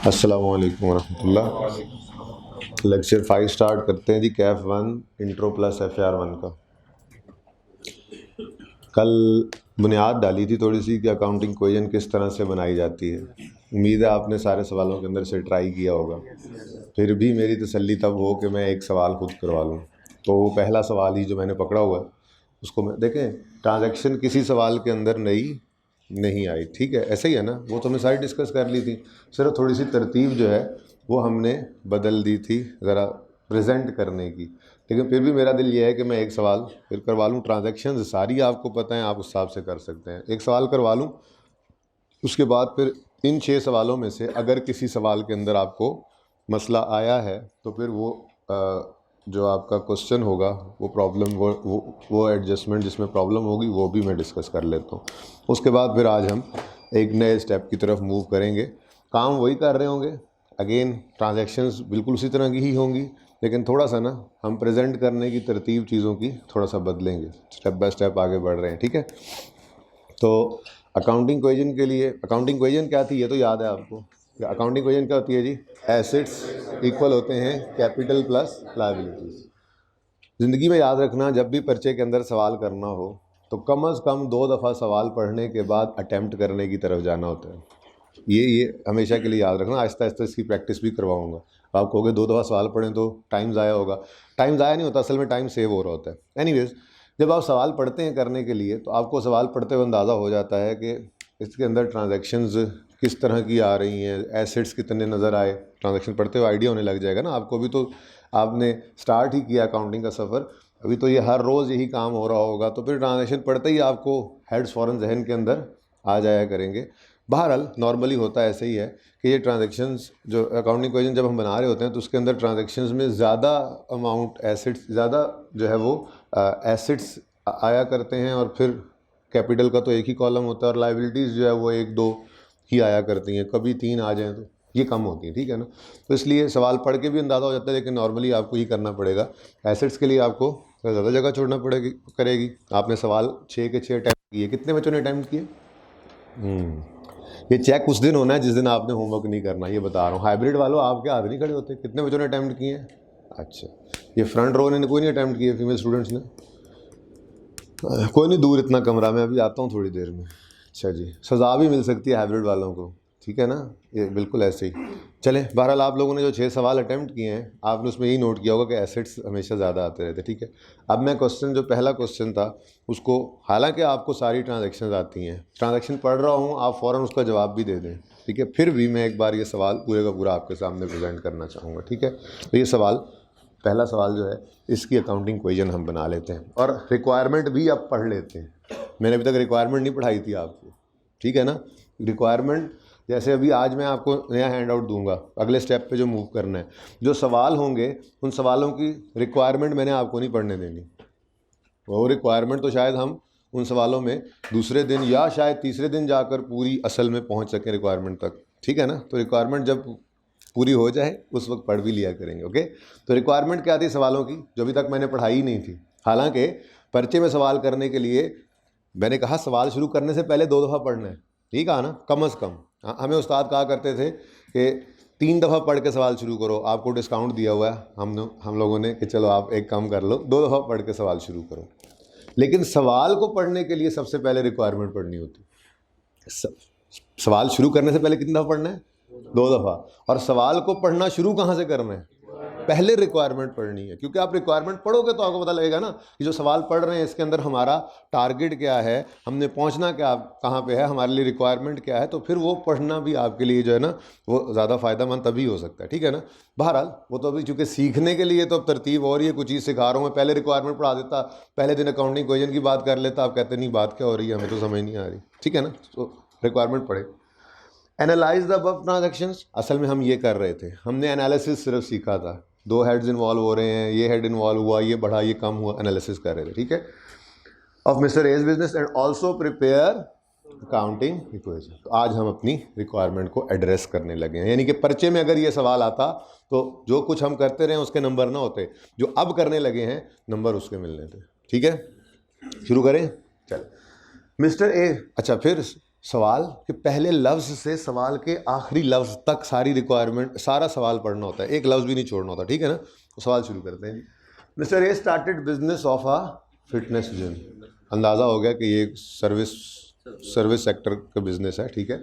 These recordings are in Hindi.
अस्सलामु अलैकुम वरहमतुल्लाह। लेक्चर 5 स्टार्ट करते हैं जी। कैफ 1 इंट्रो प्लस FR1 का। कल बुनियाद डाली थी थोड़ी सी कि अकाउंटिंग इक्वेशन किस तरह से बनाई जाती है। उम्मीद है आपने सारे सवालों के अंदर से ट्राई किया होगा। फिर भी मेरी तसल्ली तब हो कि मैं एक सवाल खुद करवा लूँ। तो वो पहला सवाल ही जो मैंने पकड़ा हुआ है उसको मैं देखें। ट्रांजैक्शन किसी सवाल के अंदर नई नहीं आई, ठीक है, ऐसे ही है ना। वो तो हमने सारी डिस्कस कर ली थी, सिर्फ थोड़ी सी तरतीब जो है वो हमने बदल दी थी ज़रा प्रेजेंट करने की। लेकिन फिर भी मेरा दिल ये है कि मैं एक सवाल फिर करवा लूँ। ट्रांजैक्शन सारी आपको पता है, आप उस हिसाब से कर सकते हैं। एक सवाल करवा लूँ, उसके बाद फिर इन 6 सवालों में से अगर किसी सवाल के अंदर आपको मसला आया है तो फिर वो जो आपका क्वेश्चन होगा वो प्रॉब्लम वो एडजस्टमेंट जिसमें प्रॉब्लम होगी वो भी मैं डिस्कस कर लेता हूँ। उसके बाद फिर आज हम एक नए स्टेप की तरफ मूव करेंगे। काम वही कर रहे होंगे, अगेन ट्रांजैक्शंस बिल्कुल उसी तरह की ही होंगी, लेकिन थोड़ा सा ना हम प्रेजेंट करने की तरतीब चीज़ों की थोड़ा सा बदलेंगे। स्टेप बाय स्टेप आगे बढ़ रहे हैं, ठीक है। तो अकाउंटिंग इक्वेशन के लिए, अकाउंटिंग इक्वेशन क्या थी ये तो याद है आपको। अकाउंटिंग इक्वेशन क्या होती है जी? एसेट्स इक्वल होते हैं कैपिटल प्लस लायबिलिटीज। ज़िंदगी में याद रखना, जब भी पर्चे के अंदर सवाल करना हो तो कम अज़ कम 2 दफ़ा सवाल पढ़ने के बाद अटैम्प्ट करने की तरफ जाना होता है। ये हमेशा के लिए याद रखना। आहिस्ता आहिस्ता इसकी प्रैक्टिस भी करवाऊंगा। आप कहोगे 2 दफ़ा सवाल पढ़ें तो टाइम ज़ाया होगा। टाइम ज़ाया नहीं होता, असल में टाइम सेव हो रहा होता है। एनीवेज, जब आप सवाल पढ़ते हैं करने के लिए तो आपको सवाल पढ़ते हुए अंदाज़ा हो जाता है कि इसके अंदर ट्रांजैक्शंस किस तरह की आ रही हैं, एसेट्स कितने नज़र आए। ट्रांजैक्शन पढ़ते हुए आइडिया होने लग जाएगा ना आपको भी। तो आपने स्टार्ट ही किया अकाउंटिंग का सफ़र, अभी तो ये हर रोज़ यही काम हो रहा होगा, तो फिर ट्रांजैक्शन पढ़ते ही आपको हेड्स फ़ौरन जहन के अंदर आ जाया करेंगे। बहरहाल नॉर्मली होता ऐसे ही है कि ये ट्रांजैक्शंस जो अकाउंटिंग इक्वेशन जब हम बना रहे होते हैं तो उसके अंदर ट्रांजैक्शंस में ज़्यादा अमाउंट एसेट्स, ज़्यादा जो है वो एसेट्स आया करते हैं, और फिर कैपिटल का तो एक ही कॉलम होता है और लाइबिलिटीज़ जो है वो 1-2 ही आया करती हैं। कभी 3 आ जाएँ तो ये कम होती हैं, ठीक है ना। तो इसलिए सवाल पढ़ के भी अंदाज़ा हो जाता है, लेकिन नॉर्मली आपको ये करना पड़ेगा। एसेट्स के लिए आपको ज़्यादा जगह छोड़ना करेगी। आपने सवाल 6 के 6 अटैम्प्ट किए, कितने बच्चों ने अटैम्प्ट किए? ये चेक उस दिन होना है जिस दिन आपने होमवर्क नहीं करना, ये बता रहा हूँ। हाइब्रिड वालों आपके हाथ नहीं खड़े होते। कितने बच्चों ने अटैम्प्ट किए हैं? अच्छा, ये फ्रंट रो ने कोई नहीं अटैम्प्ट किए? फीमेल स्टूडेंट्स ने? कोई नहीं, दूर इतना कमरा, मैं अभी आता हूँ थोड़ी देर में। अच्छा जी, सज़ा भी मिल सकती है हाइब्रिड वालों को, ठीक है ना। ये बिल्कुल ऐसे ही चलें। बहरहाल आप लोगों ने जो 6 सवाल अटैम्प्ट किए हैं, आपने उसमें यही नोट किया होगा कि एसेट्स हमेशा ज़्यादा आते रहते, ठीक है। अब मैं क्वेश्चन, जो पहला क्वेश्चन था उसको, हालांकि आपको सारी ट्रांजैक्शंस आती हैं, ट्रांजैक्शन पढ़ रहा हूँ, आप फ़ौरन उसका जवाब भी दे दें, ठीक है। फिर भी मैं एक बार ये सवाल पूरे का पूरा आपके सामने प्रेजेंट करना चाहूँगा, ठीक है। तो ये सवाल, पहला सवाल जो है, इसकी अकाउंटिंग इक्वेशन हम बना लेते हैं और रिक्वायरमेंट भी अब पढ़ लेते हैं। मैंने अभी तक रिक्वायरमेंट नहीं पढ़ाई थी आपको, ठीक है ना। रिक्वायरमेंट जैसे अभी आज मैं आपको नया हैंड आउट दूंगा, अगले स्टेप पे जो मूव करना है, जो सवाल होंगे उन सवालों की रिक्वायरमेंट मैंने आपको नहीं पढ़ने देनी। वो रिक्वायरमेंट तो शायद हम उन सवालों में दूसरे दिन या शायद तीसरे दिन जाकर पूरी असल में पहुंच सकें रिक्वायरमेंट तक, ठीक है ना। तो रिक्वायरमेंट जब पूरी हो जाए उस वक्त पढ़ भी लिया करेंगे, ओके। तो रिक्वायरमेंट क्या थी सवालों की, जो अभी तक मैंने पढ़ाई ही नहीं थी। हालांकि पर्चे में सवाल करने के लिए मैंने कहा सवाल शुरू करने से पहले 2 दफ़ा पढ़ना है, ठीक है ना, कम अज़ कम। हमें उस्ताद कहा करते थे कि 3 दफ़ा पढ़ के सवाल शुरू करो, आपको डिस्काउंट दिया हुआ है हम लोगों ने कि चलो आप एक काम कर लो, 2 दफ़ा पढ़ के सवाल शुरू करो। लेकिन सवाल को पढ़ने के लिए सबसे पहले रिक्वायरमेंट पढ़नी होती है। सवाल शुरू करने से पहले कितनी दफ़ा पढ़ना है? 2 दफ़ा। और सवाल को पढ़ना शुरू कहाँ से करना है? पहले रिक्वायरमेंट पढ़नी है, क्योंकि आप रिक्वायरमेंट पढ़ोगे तो आपको पता लगेगा ना कि जो सवाल पढ़ रहे हैं इसके अंदर हमारा टारगेट क्या है, हमने पहुंचना क्या, कहाँ पे है, हमारे लिए रिक्वायरमेंट क्या है। तो फिर वो पढ़ना भी आपके लिए जो है ना वो ज़्यादा फ़ायदेमंद तभी हो सकता है, ठीक है ना। बहरहाल वो तो अभी चूँकि सीखने के लिए तो अब तरतीब और ये कुछ चीज़ सिखा रहा हूँ मैं। पहले रिक्वायरमेंट पढ़ा देता, पहले दिन अकाउंटिंग इक्वेशन की बात कर लेता, आप कहते नहीं बात क्या हो रही है, हमें तो समझ नहीं आ रही, ठीक है ना। तो रिक्वायरमेंट पढ़े। एनालाइज द अबव ट्रांजैक्शंस, असल में हम ये कर रहे थे, हमने एनालिसिस सिर्फ सीखा था। 2 हेड्स इन्वॉल्व हो रहे हैं, ये हेड इन्वॉल्व हुआ, ये बढ़ा, ये कम हुआ, एनालिसिस कर रहे थे, ठीक है, of mister as business and also prepare accounting equation. तो आज हम अपनी रिक्वायरमेंट को एड्रेस करने लगे हैं। यानी कि पर्चे में अगर ये सवाल आता तो जो कुछ हम करते रहे उसके नंबर ना होते, जो अब करने लगे हैं नंबर उसके मिलने थे, ठीक है। शुरू करें, चल मिस्टर ए। अच्छा, फिर सवाल के पहले लफ्ज़ से सवाल के आखिरी लफ्ज़ तक सारी रिक्वायरमेंट, सारा सवाल पढ़ना होता है, एक लफ्ज़ भी नहीं छोड़ना होता, ठीक है ना। तो सवाल शुरू करते हैं। Mister A started business of a fitness gym. अंदाज़ा हो गया कि ये सर्विस सेक्टर का बिजनेस है, ठीक है।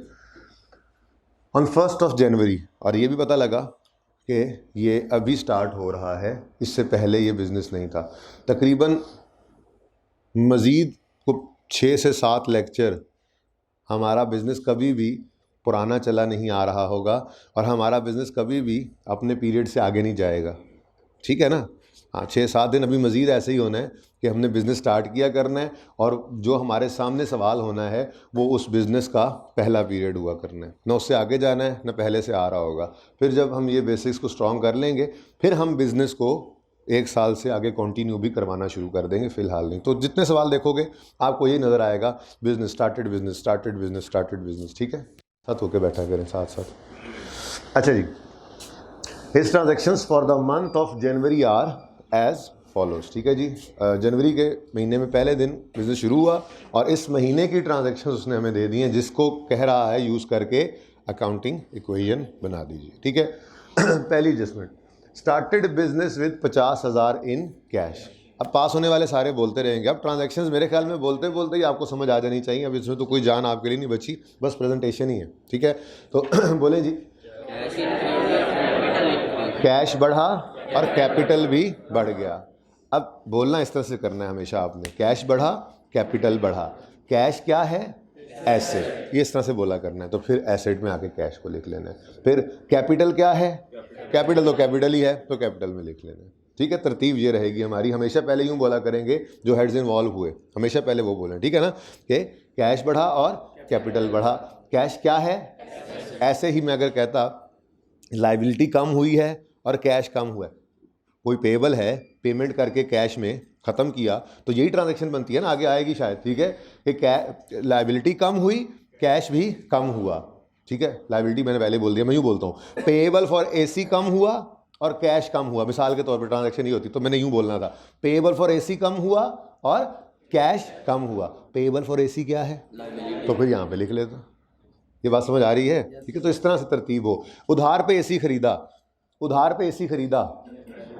ऑन 1 जनवरी, और ये भी पता लगा कि ये अभी स्टार्ट हो रहा है, इससे पहले ये बिज़नेस नहीं था। तकरीबन मज़ीद को 6 से 7 लेक्चर हमारा बिज़नेस कभी भी पुराना चला नहीं आ रहा होगा, और हमारा बिज़नेस कभी भी अपने पीरियड से आगे नहीं जाएगा, ठीक है ना। हाँ, 6-7 दिन अभी मज़ीद ऐसे ही होना है कि हमने बिज़नेस स्टार्ट किया करना है, और जो हमारे सामने सवाल होना है वो उस बिज़नेस का पहला पीरियड हुआ करना है, ना उससे आगे जाना है ना पहले से आ रहा होगा। फिर जब हम ये बेसिक्स को स्ट्रॉन्ग कर लेंगे, फिर हम बिज़नेस को 1 साल से आगे कंटिन्यू भी करवाना शुरू कर देंगे, फ़िलहाल नहीं। तो जितने सवाल देखोगे आपको यही नज़र आएगा, business started, business started, business started, business, ठीक है। साथ होकर बैठा करें साथ साथ। अच्छा जी, his transactions for the month of January are as follows, ठीक है जी। जनवरी के महीने में पहले दिन बिज़नेस शुरू हुआ, और इस महीने की ट्रांजेक्शन्स उसने हमें दे दी हैं, जिसको कह रहा है यूज़ करके अकाउंटिंग इक्वेशन बना दीजिए, ठीक है। पहली adjustment, started business with 50,000 in cash. अब पास होने वाले सारे बोलते रहेंगे। अब ट्रांजैक्शंस मेरे ख्याल में बोलते बोलते ही आपको समझ आ जानी चाहिए। अब इसमें तो कोई जान आपके लिए नहीं बची, बस प्रेजेंटेशन ही है, ठीक है। तो बोले जी, कैश बढ़ा और कैपिटल भी बढ़ गया। अब बोलना इस तरह से करना है हमेशा आपने, कैश बढ़ा कैपिटल बढ़ा। कैश क्या है? एसेट, ये इस तरह से बोला करना है। तो फिर एसेट में आके कैश को लिख लेना है। फिर कैपिटल क्या है? कैपिटल तो कैपिटल ही है, तो कैपिटल में लिख लेना है, ठीक है। तरतीब ये रहेगी हमारी, हमेशा पहले यूँ बोला करेंगे जो हेड्स इन्वॉल्व हुए, हमेशा पहले वो बोलें, ठीक है ना, कि कैश बढ़ा और कैपिटल बढ़ा। कैश क्या है? ऐसे ही मैं अगर कहता लाइबिलिटी कम हुई है और कैश कम हुआ है, कोई पेएबल है, पेमेंट करके कैश में ख़त्म किया, तो यही ट्रांजैक्शन बनती है ना, आगे आएगी शायद, ठीक है, कि लाइबिलिटी कम हुई, कैश भी कम हुआ, ठीक है। लाइबिलिटी मैंने पहले बोल दिया, मैं यूँ बोलता हूँ, पेएबल फॉर एसी कम हुआ और कैश कम हुआ, मिसाल के तौर पर ट्रांजैक्शन ये होती, तो मैंने यूँ बोलना था, पेएबल फॉर एसी कम हुआ और कैश कम हुआ। पेएबल फॉर एसी क्या है? तो फिर यहाँ पे लिख लेता। ये बात समझ आ रही है, ठीक है। तो इस तरह से तरतीब हो। उधार पे एसी खरीदा, उधार पे एसी खरीदा,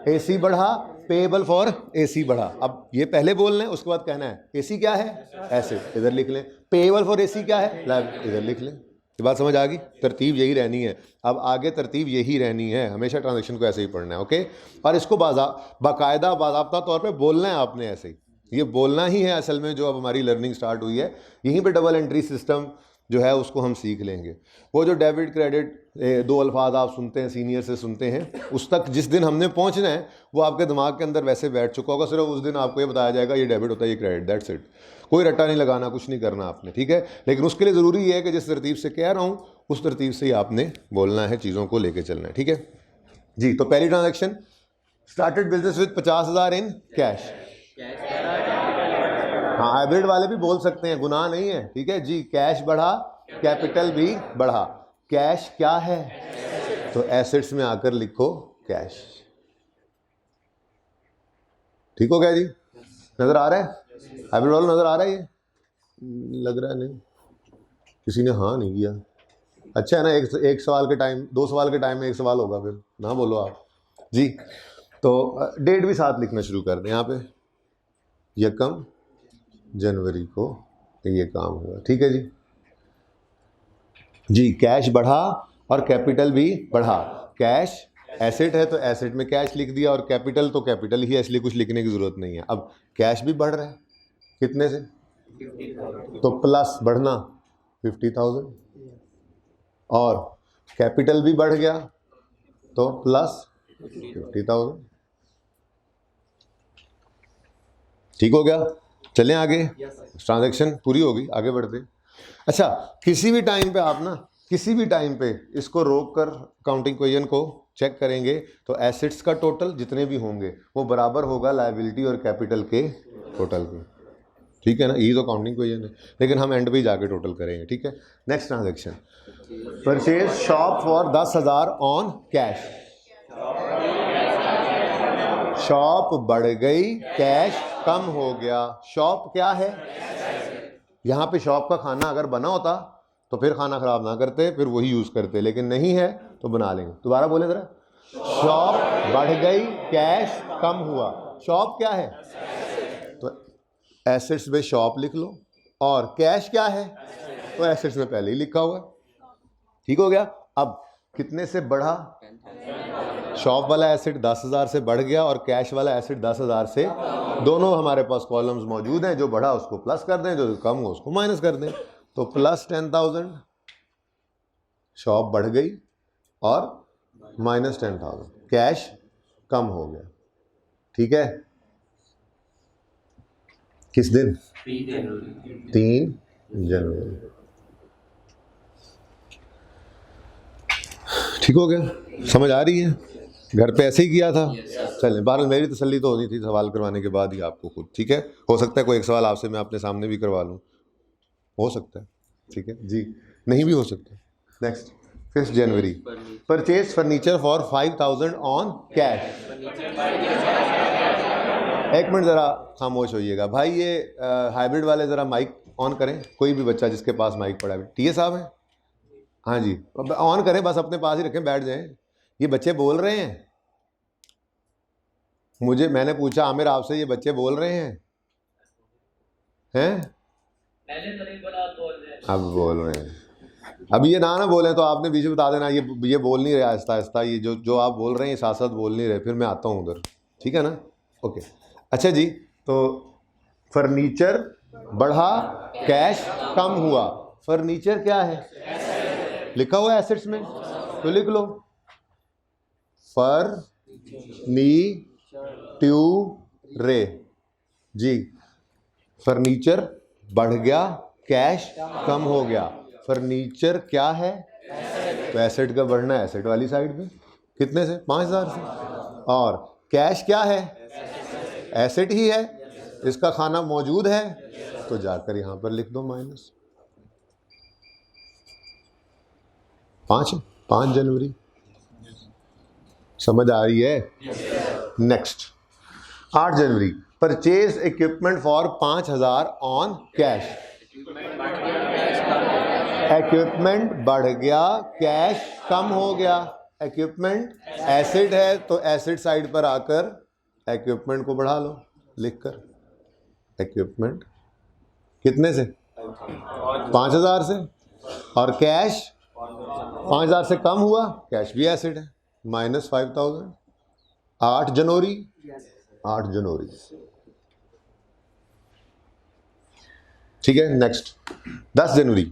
एसी बढ़ा, पेएबल फॉर एसी बढ़ा। अब ये पहले बोलना है, उसके बाद कहना है एसी क्या है? एसेट, इधर लिख लें। पेएबल फॉर एसी क्या है? लायबिलिटी, इधर लिख लें। ये बात समझ आ गई? तरतीब यही रहनी है, अब आगे तरतीब यही रहनी है, हमेशा ट्रांजैक्शन को ऐसे ही पढ़ना है, ओके। और इसको बाकायदा बाज़ाब्ता तौर पे बोलना है आपने, ऐसे ही ये बोलना ही है असल में। जो अब हमारी लर्निंग स्टार्ट हुई है, यहीं पे डबल एंट्री सिस्टम जो है उसको हम सीख लेंगे। वो जो डेबिट क्रेडिट 2 अल्फाज आप सुनते हैं, सीनियर से सुनते हैं, उस तक जिस दिन हमने पहुंचना है वो आपके दिमाग के अंदर वैसे बैठ चुका होगा। सिर्फ उस दिन आपको ये बताया जाएगा ये डेबिट होता है, ये क्रेडिट, दैट्स इट। कोई रट्टा नहीं लगाना, कुछ नहीं करना आपने, ठीक है। लेकिन उसके लिए ज़रूरी है कि जिस तरतीब से कह रहा हूँ उस तरतीब से ही आपने बोलना है, चीज़ों को लेके चलना है, ठीक है जी। तो पहली transaction, started business with 50,000 in cash. हाँ, हाइब्रिड वाले भी बोल सकते हैं, गुनाह नहीं है, ठीक है जी। कैश बढ़ा, कैपिटल भी बढ़ा। कैश क्या है? तो एसेट्स में आकर लिखो कैश, ठीक हो गया जी। नजर आ रहा है? हाइब्रिड वाला नजर आ रहा है? ये लग रहा है नहीं, किसी ने हाँ नहीं किया। अच्छा है ना, एक सवाल के टाइम, 2 सवाल के टाइम में 1 सवाल होगा, फिर ना बोलो आप जी। तो डेट भी साथ लिखना शुरू कर दें यहाँ पे, 1 जनवरी को ये काम हुआ, ठीक है जी। जी, कैश बढ़ा और कैपिटल भी बढ़ा। कैश एसेट है तो एसेट में कैश लिख दिया, और कैपिटल तो कैपिटल ही है, इसलिए कुछ लिखने की ज़रूरत नहीं है। अब कैश भी बढ़ रहा है, कितने से? तो प्लस बढ़ना 50,000, और कैपिटल भी बढ़ गया तो प्लस 50,000, ठीक हो गया। चलें आगे, ट्रांजैक्शन पूरी होगी, आगे बढ़ते। अच्छा, किसी भी टाइम पे आप ना, किसी भी टाइम पे इसको रोक कर काउंटिंग इक्वेशन को चेक करेंगे तो एसेट्स का टोटल जितने भी होंगे वो बराबर होगा लायबिलिटी और कैपिटल के टोटल के, ठीक है ना। ये तो काउंटिंग इक्वेशन है, लेकिन हम एंड पे जाके टोटल करेंगे, ठीक है। Next transaction, purchase shop for 10,000 on cash. Shop बढ़ गई, कैश कम हो गया। शॉप क्या है? यहाँ पे शॉप का खाना अगर बना होता तो फिर खाना ख़राब ना करते, फिर वही यूज़ करते, लेकिन नहीं है तो बना लेंगे। दोबारा बोले ज़रा, शॉप बढ़ गई, कैश कम हुआ। शॉप क्या है? तो एसेट्स में शॉप लिख लो, और कैश क्या है? तो एसेट्स में पहले ही लिखा हुआ है। ठीक हो गया। अब कितने से बढ़ा? शॉप वाला एसेट 10,000 से बढ़ गया और कैश वाला एसेट 10,000 से, दोनों हमारे पास कॉलम्स मौजूद हैं, जो बढ़ा उसको प्लस कर दें, जो कम हो उसको माइनस कर दें। तो प्लस 10,000 शॉप बढ़ गई और माइनस 10,000 कैश कम हो गया। ठीक है। किस दिन? 3 जनवरी। ठीक हो गया? समझ आ रही है? घर पे ऐसे ही किया था। चलें, बहरहाल मेरी तसल्ली तो होनी थी सवाल करवाने के बाद ही आपको खुद। ठीक है, हो सकता है कोई एक सवाल आपसे मैं अपने सामने भी करवा लूँ, हो सकता है। ठीक है जी, नहीं भी हो सकता। Next, 5 January, purchase furniture for 5,000 on cash. एक मिनट ज़रा खामोश होइएगा भाई। ये हाइब्रिड वाले ज़रा माइक ऑन करें, कोई भी बच्चा जिसके पास माइक पड़ा है। टीए साहब हैं? हाँ जी, ऑन करें, बस अपने पास ही रखें, बैठ जाएं। ये बच्चे बोल रहे हैं मुझे, मैंने पूछा आमिर आपसे, ये बच्चे बोल रहे हैं? मैंने तो नहीं बोला, बोल रहे हैं। अब बोल रहे हैं। अब ये ना बोलें तो आपने बीच में बता देना, ये बोल नहीं रहे आहिस्ता आहिस्ता, ये जो आप बोल रहे हैं साथ साथ बोल नहीं रहे, फिर मैं आता हूँ उधर। ठीक है ना? ओके, अच्छा जी। तो फर्नीचर बढ़ा, कैश कम हुआ। फर्नीचर क्या है? लिखा हुआ है एसेट्स में, तो लिख लो रे जी। फर्नीचर बढ़ गया, कैश कम हो गया। फर्नीचर क्या है? तो एसेट का बढ़ना है एसेट वाली साइड में, कितने से? 5,000 से। और कैश क्या है? एसेट ही है, इसका खाना मौजूद है, तो जाकर यहां पर लिख दो माइनस 5 जनवरी। समझ आ रही है? Next, 8 January, purchase equipment for 5,000 on cash. Equipment बढ़ गया, कैश कम हो गया। इक्विपमेंट एसेट है, तो एसेट साइड पर आकर इक्विपमेंट को बढ़ा लो लिखकर। इक्विपमेंट कितने से? 5,000 से। और कैश 5,000 से कम हुआ, कैश भी एसेट है, माइनस 5,000। 8 जनवरी, 8 जनवरी। ठीक है। Next, 10 January,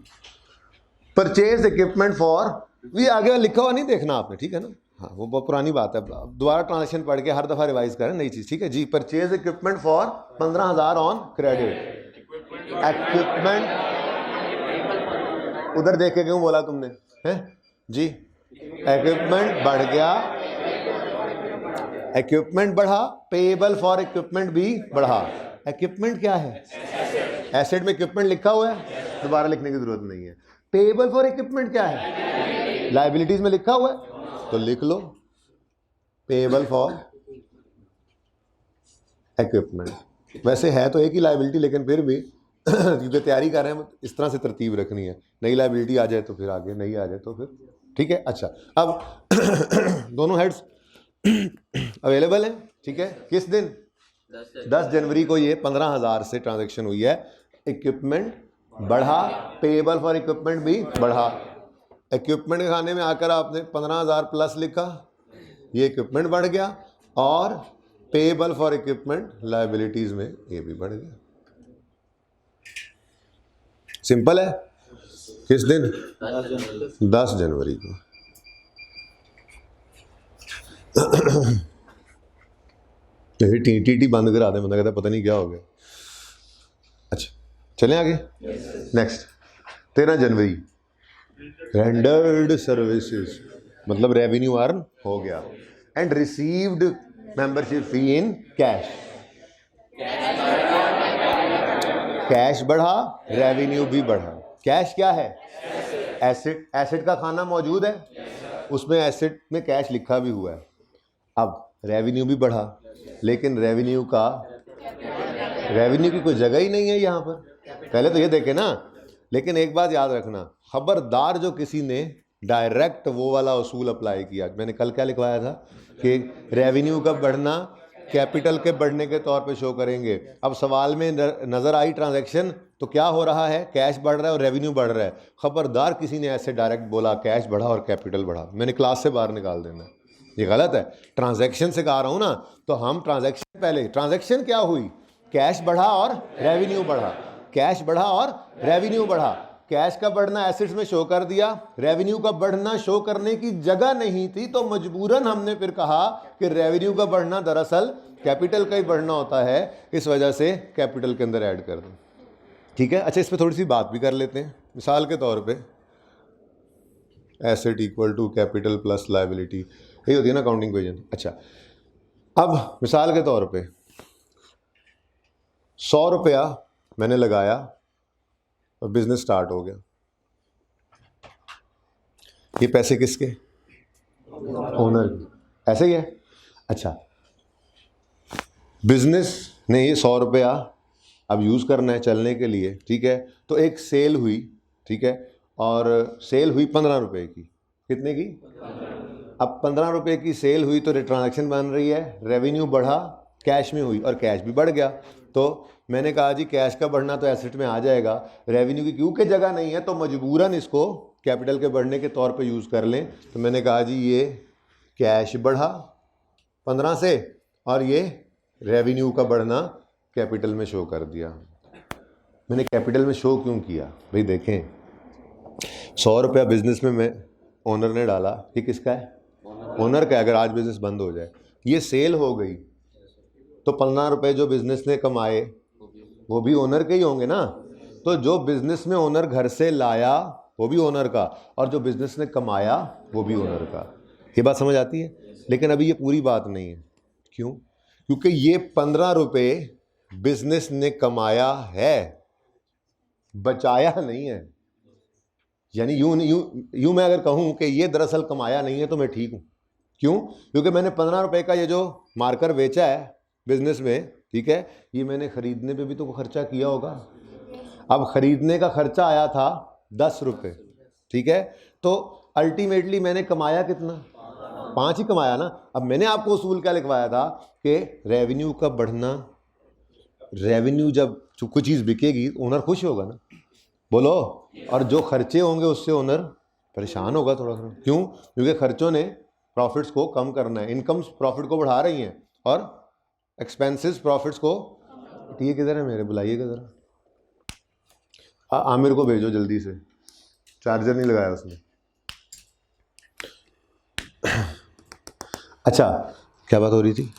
purchase equipment for, ये आगे लिखा हुआ नहीं देखना आपने, ठीक है ना? हाँ, वो बहुत पुरानी बात है, दोबारा ट्रांजेक्शन पढ़ के हर दफ़ा रिवाइज करें नई चीज़। ठीक है जी। Purchase equipment for 15,000 on credit. Equipment उधर देख के क्यों बोला तुमने? हैं जी? इक्विपमेंट बढ़ गया, इक्विपमेंट बढ़ा, पेएबल फॉर इक्विपमेंट भी बढ़ा। इक्विपमेंट क्या है? एसेट में इक्विपमेंट लिखा हुआ है, दोबारा लिखने की जरूरत नहीं है। पेएबल फॉर इक्विपमेंट क्या है? लायबिलिटीज में लिखा हुआ है, तो लिख लो पेएबल फॉर इक्विपमेंट। वैसे है तो एक ही लायबिलिटी, लेकिन फिर भी क्योंकि तैयारी कर रहे हैं, इस तरह से तरतीब रखनी है। नई लायबिलिटी आ जाए तो फिर आगे, नहीं आ जाए तो फिर ठीक है। अच्छा, अब दोनों हेड्स अवेलेबल हैं। ठीक है। किस दिन? 10 जनवरी को ये 15,000 से ट्रांजैक्शन हुई है। इक्विपमेंट बढ़ा, पेएबल फॉर इक्विपमेंट भी बढ़ा। इक्विपमेंट के खाने में आकर आपने 15,000 प्लस लिखा, ये इक्विपमेंट बढ़ गया, और पेएबल फॉर इक्विपमेंट लायबिलिटीज में ये भी बढ़ गया। सिंपल है। किस दिन? 10 जनवरी को। टी बंद करा दे, बंदा कहता पता नहीं क्या हो गया। अच्छा, चलें आगे। नेक्स्ट, 13 जनवरी, रेंडर्ड सर्विसेज, मतलब रेवेन्यू अर्न हो गया। And received membership fee in cash. Cash बढ़ा, रेवेन्यू भी बढ़ा। कैश क्या है? एसेट। एसेट का खाना मौजूद है, उसमें एसेट में कैश लिखा भी हुआ है। अब रेवेन्यू भी बढ़ा, लेकिन रेवेन्यू की कोई जगह ही नहीं है यहाँ पर, पहले तो ये देखे ना। लेकिन एक बात याद रखना, खबरदार जो किसी ने डायरेक्ट वो वाला उसूल अप्लाई किया, मैंने कल क्या लिखवाया था कि रेवेन्यू का बढ़ना कैपिटल के बढ़ने के तौर पे शो करेंगे। अब सवाल में नज़र आई ट्रांजैक्शन, तो क्या हो रहा है, कैश बढ़ रहा है और रेवेन्यू बढ़ रहा है। खबरदार किसी ने ऐसे डायरेक्ट बोला कैश बढ़ा और कैपिटल बढ़ा, मैंने क्लास से बाहर निकाल देना, ये गलत है। ट्रांजैक्शन से कहा रहा हूँ ना, तो हम ट्रांजैक्शन, पहले ट्रांजैक्शन क्या हुई, कैश बढ़ा और रेवेन्यू बढ़ा, कैश बढ़ा और रेवेन्यू बढ़ा। कैश का बढ़ना एसेट्स में शो कर दिया, रेवेन्यू का बढ़ना शो करने की जगह नहीं थी, तो मजबूरन हमने फिर कहा कि रेवेन्यू का बढ़ना दरअसल कैपिटल का ही बढ़ना होता है, इस वजह से कैपिटल के अंदर ऐड कर दो। ठीक है, अच्छा इस पर थोड़ी सी बात भी कर लेते हैं। मिसाल के तौर पे asset equal to capital plus liability, यही होती है ना अकाउंटिंग इक्वेशन। अच्छा, अब मिसाल के तौर पे 100 रुपया मैंने लगाया और बिजनेस स्टार्ट हो गया। ये पैसे किसके, ओनर के, ऐसे ही है। अच्छा, बिजनेस ने ये 100 रुपया अब यूज़ करना है चलने के लिए, ठीक है। तो एक सेल हुई, ठीक है, और सेल हुई 15 रुपये की, कितने की, अब 15 रुपये की सेल हुई तो ट्रांजैक्शन बन रही है, रेवेन्यू बढ़ा, कैश में हुई और कैश भी बढ़ गया। तो मैंने कहा जी कैश का बढ़ना तो एसेट में आ जाएगा, रेवेन्यू की क्योंकि जगह नहीं है तो मजबूरन इसको कैपिटल के बढ़ने के तौर पे यूज़ कर लें। तो मैंने कहा जी ये कैश बढ़ा 15 से और ये रेवेन्यू का बढ़ना कैपिटल में शो कर दिया। मैंने कैपिटल में शो क्यों किया भाई, देखें 100 रुपया बिजनेस में मैं ओनर ने डाला, ये किसका है, ओनर का। अगर आज बिजनेस बंद हो जाए, ये सेल हो गई, तो 15 रुपये जो बिजनेस ने कमाए वो भी ओनर के ही होंगे ना। तो जो बिजनेस में ओनर घर से लाया वो भी ओनर का, और जो बिजनेस ने कमाया वो भी ओनर का। ये बात समझ आती है। लेकिन अभी ये पूरी बात नहीं है, क्यों, क्योंकि ये 15 रुपये बिजनेस ने कमाया है, बचाया नहीं है। यानी यूं मैं अगर कहूं कि ये दरअसल कमाया नहीं है तो मैं ठीक हूं। क्यों, क्योंकि मैंने 15 रुपये का ये जो मार्कर बेचा है बिजनेस में, ठीक है, ये मैंने ख़रीदने पे भी तो खर्चा किया होगा। अब ख़रीदने का खर्चा आया था 10 रुपये, ठीक है, तो अल्टीमेटली मैंने कमाया कितना, 5 ही कमाया ना। अब मैंने आपको उसूल क्या लिखवाया था कि रेवेन्यू का बढ़ना, रेवेन्यू जब कुछ चीज़ बिकेगी ओनर खुश होगा ना, बोलो, और जो खर्चे होंगे उससे ओनर परेशान होगा थोड़ा थोड़ा। क्यों, क्योंकि खर्चों ने प्रॉफिट्स को कम करना है, इनकम्स प्रॉफिट को बढ़ा रही हैं और एक्सपेंसेस प्रॉफिट्स को। ये किधर है मेरे, बुलाइएगा ज़रा, आमिर को भेजो जल्दी से, चार्जर नहीं लगाया उसने। अच्छा, क्या बात हो रही थी,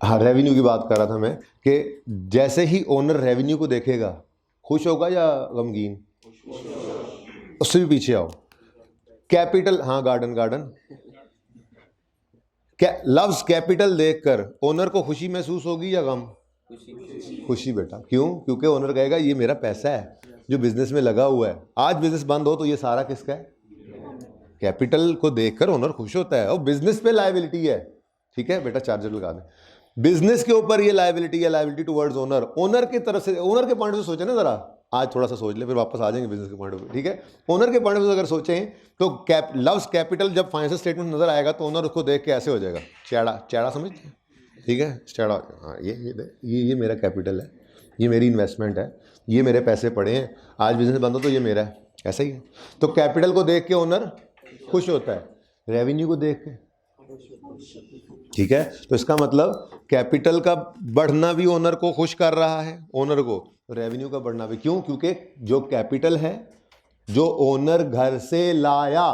हाँ रेवेन्यू की बात कर रहा था मैं, कि जैसे ही ओनर रेवेन्यू को देखेगा खुश होगा या गमगीन, उससे भी पीछे आओ। कैपिटल, हाँ गार्डन लव्स कैपिटल देखकर ओनर को खुशी महसूस होगी या गम, खुशी बेटा। क्यों, क्योंकि ओनर कहेगा ये मेरा पैसा है जो बिजनेस में लगा हुआ है, आज बिजनेस बंद हो तो ये सारा किसका है, कैपिटल को देखकर ओनर खुश होता है। और बिजनेस पे लायबिलिटी है, ठीक है बेटा, चार्जर लगा दें। बिजनेस के ऊपर ये लायबिलिटी है, लायबिलिटी टुवर्ड्स ओनर। ओनर की तरफ से, ओनर के पॉइंट से सोचे ना जरा, आज थोड़ा सा सोच ले फिर वापस आ जाएंगे बिजनेस के पॉइंट पे, ठीक है। ओनर के पॉइंट से अगर सोचें तो लव्स कैपिटल, जब फाइनेंशियल स्टेटमेंट नजर आएगा तो ओनर उसको देख के ऐसे हो जाएगा, चैड़ा समझते हैं, ठीक है, चैड़ा, हाँ ये मेरा कैपिटल है, ये मेरी इन्वेस्टमेंट है, ये मेरे पैसे पड़े हैं, आज बिजनेस बंद हो तो ये मेरा है, ऐसा ही है। तो कैपिटल को देख के ओनर खुश होता है, रेवेन्यू को देख के, ठीक है। तो इसका मतलब कैपिटल का बढ़ना भी ओनर को खुश कर रहा है, ओनर को, रेवेन्यू का बढ़ना भी। क्यों, क्योंकि जो कैपिटल है जो ओनर घर से लाया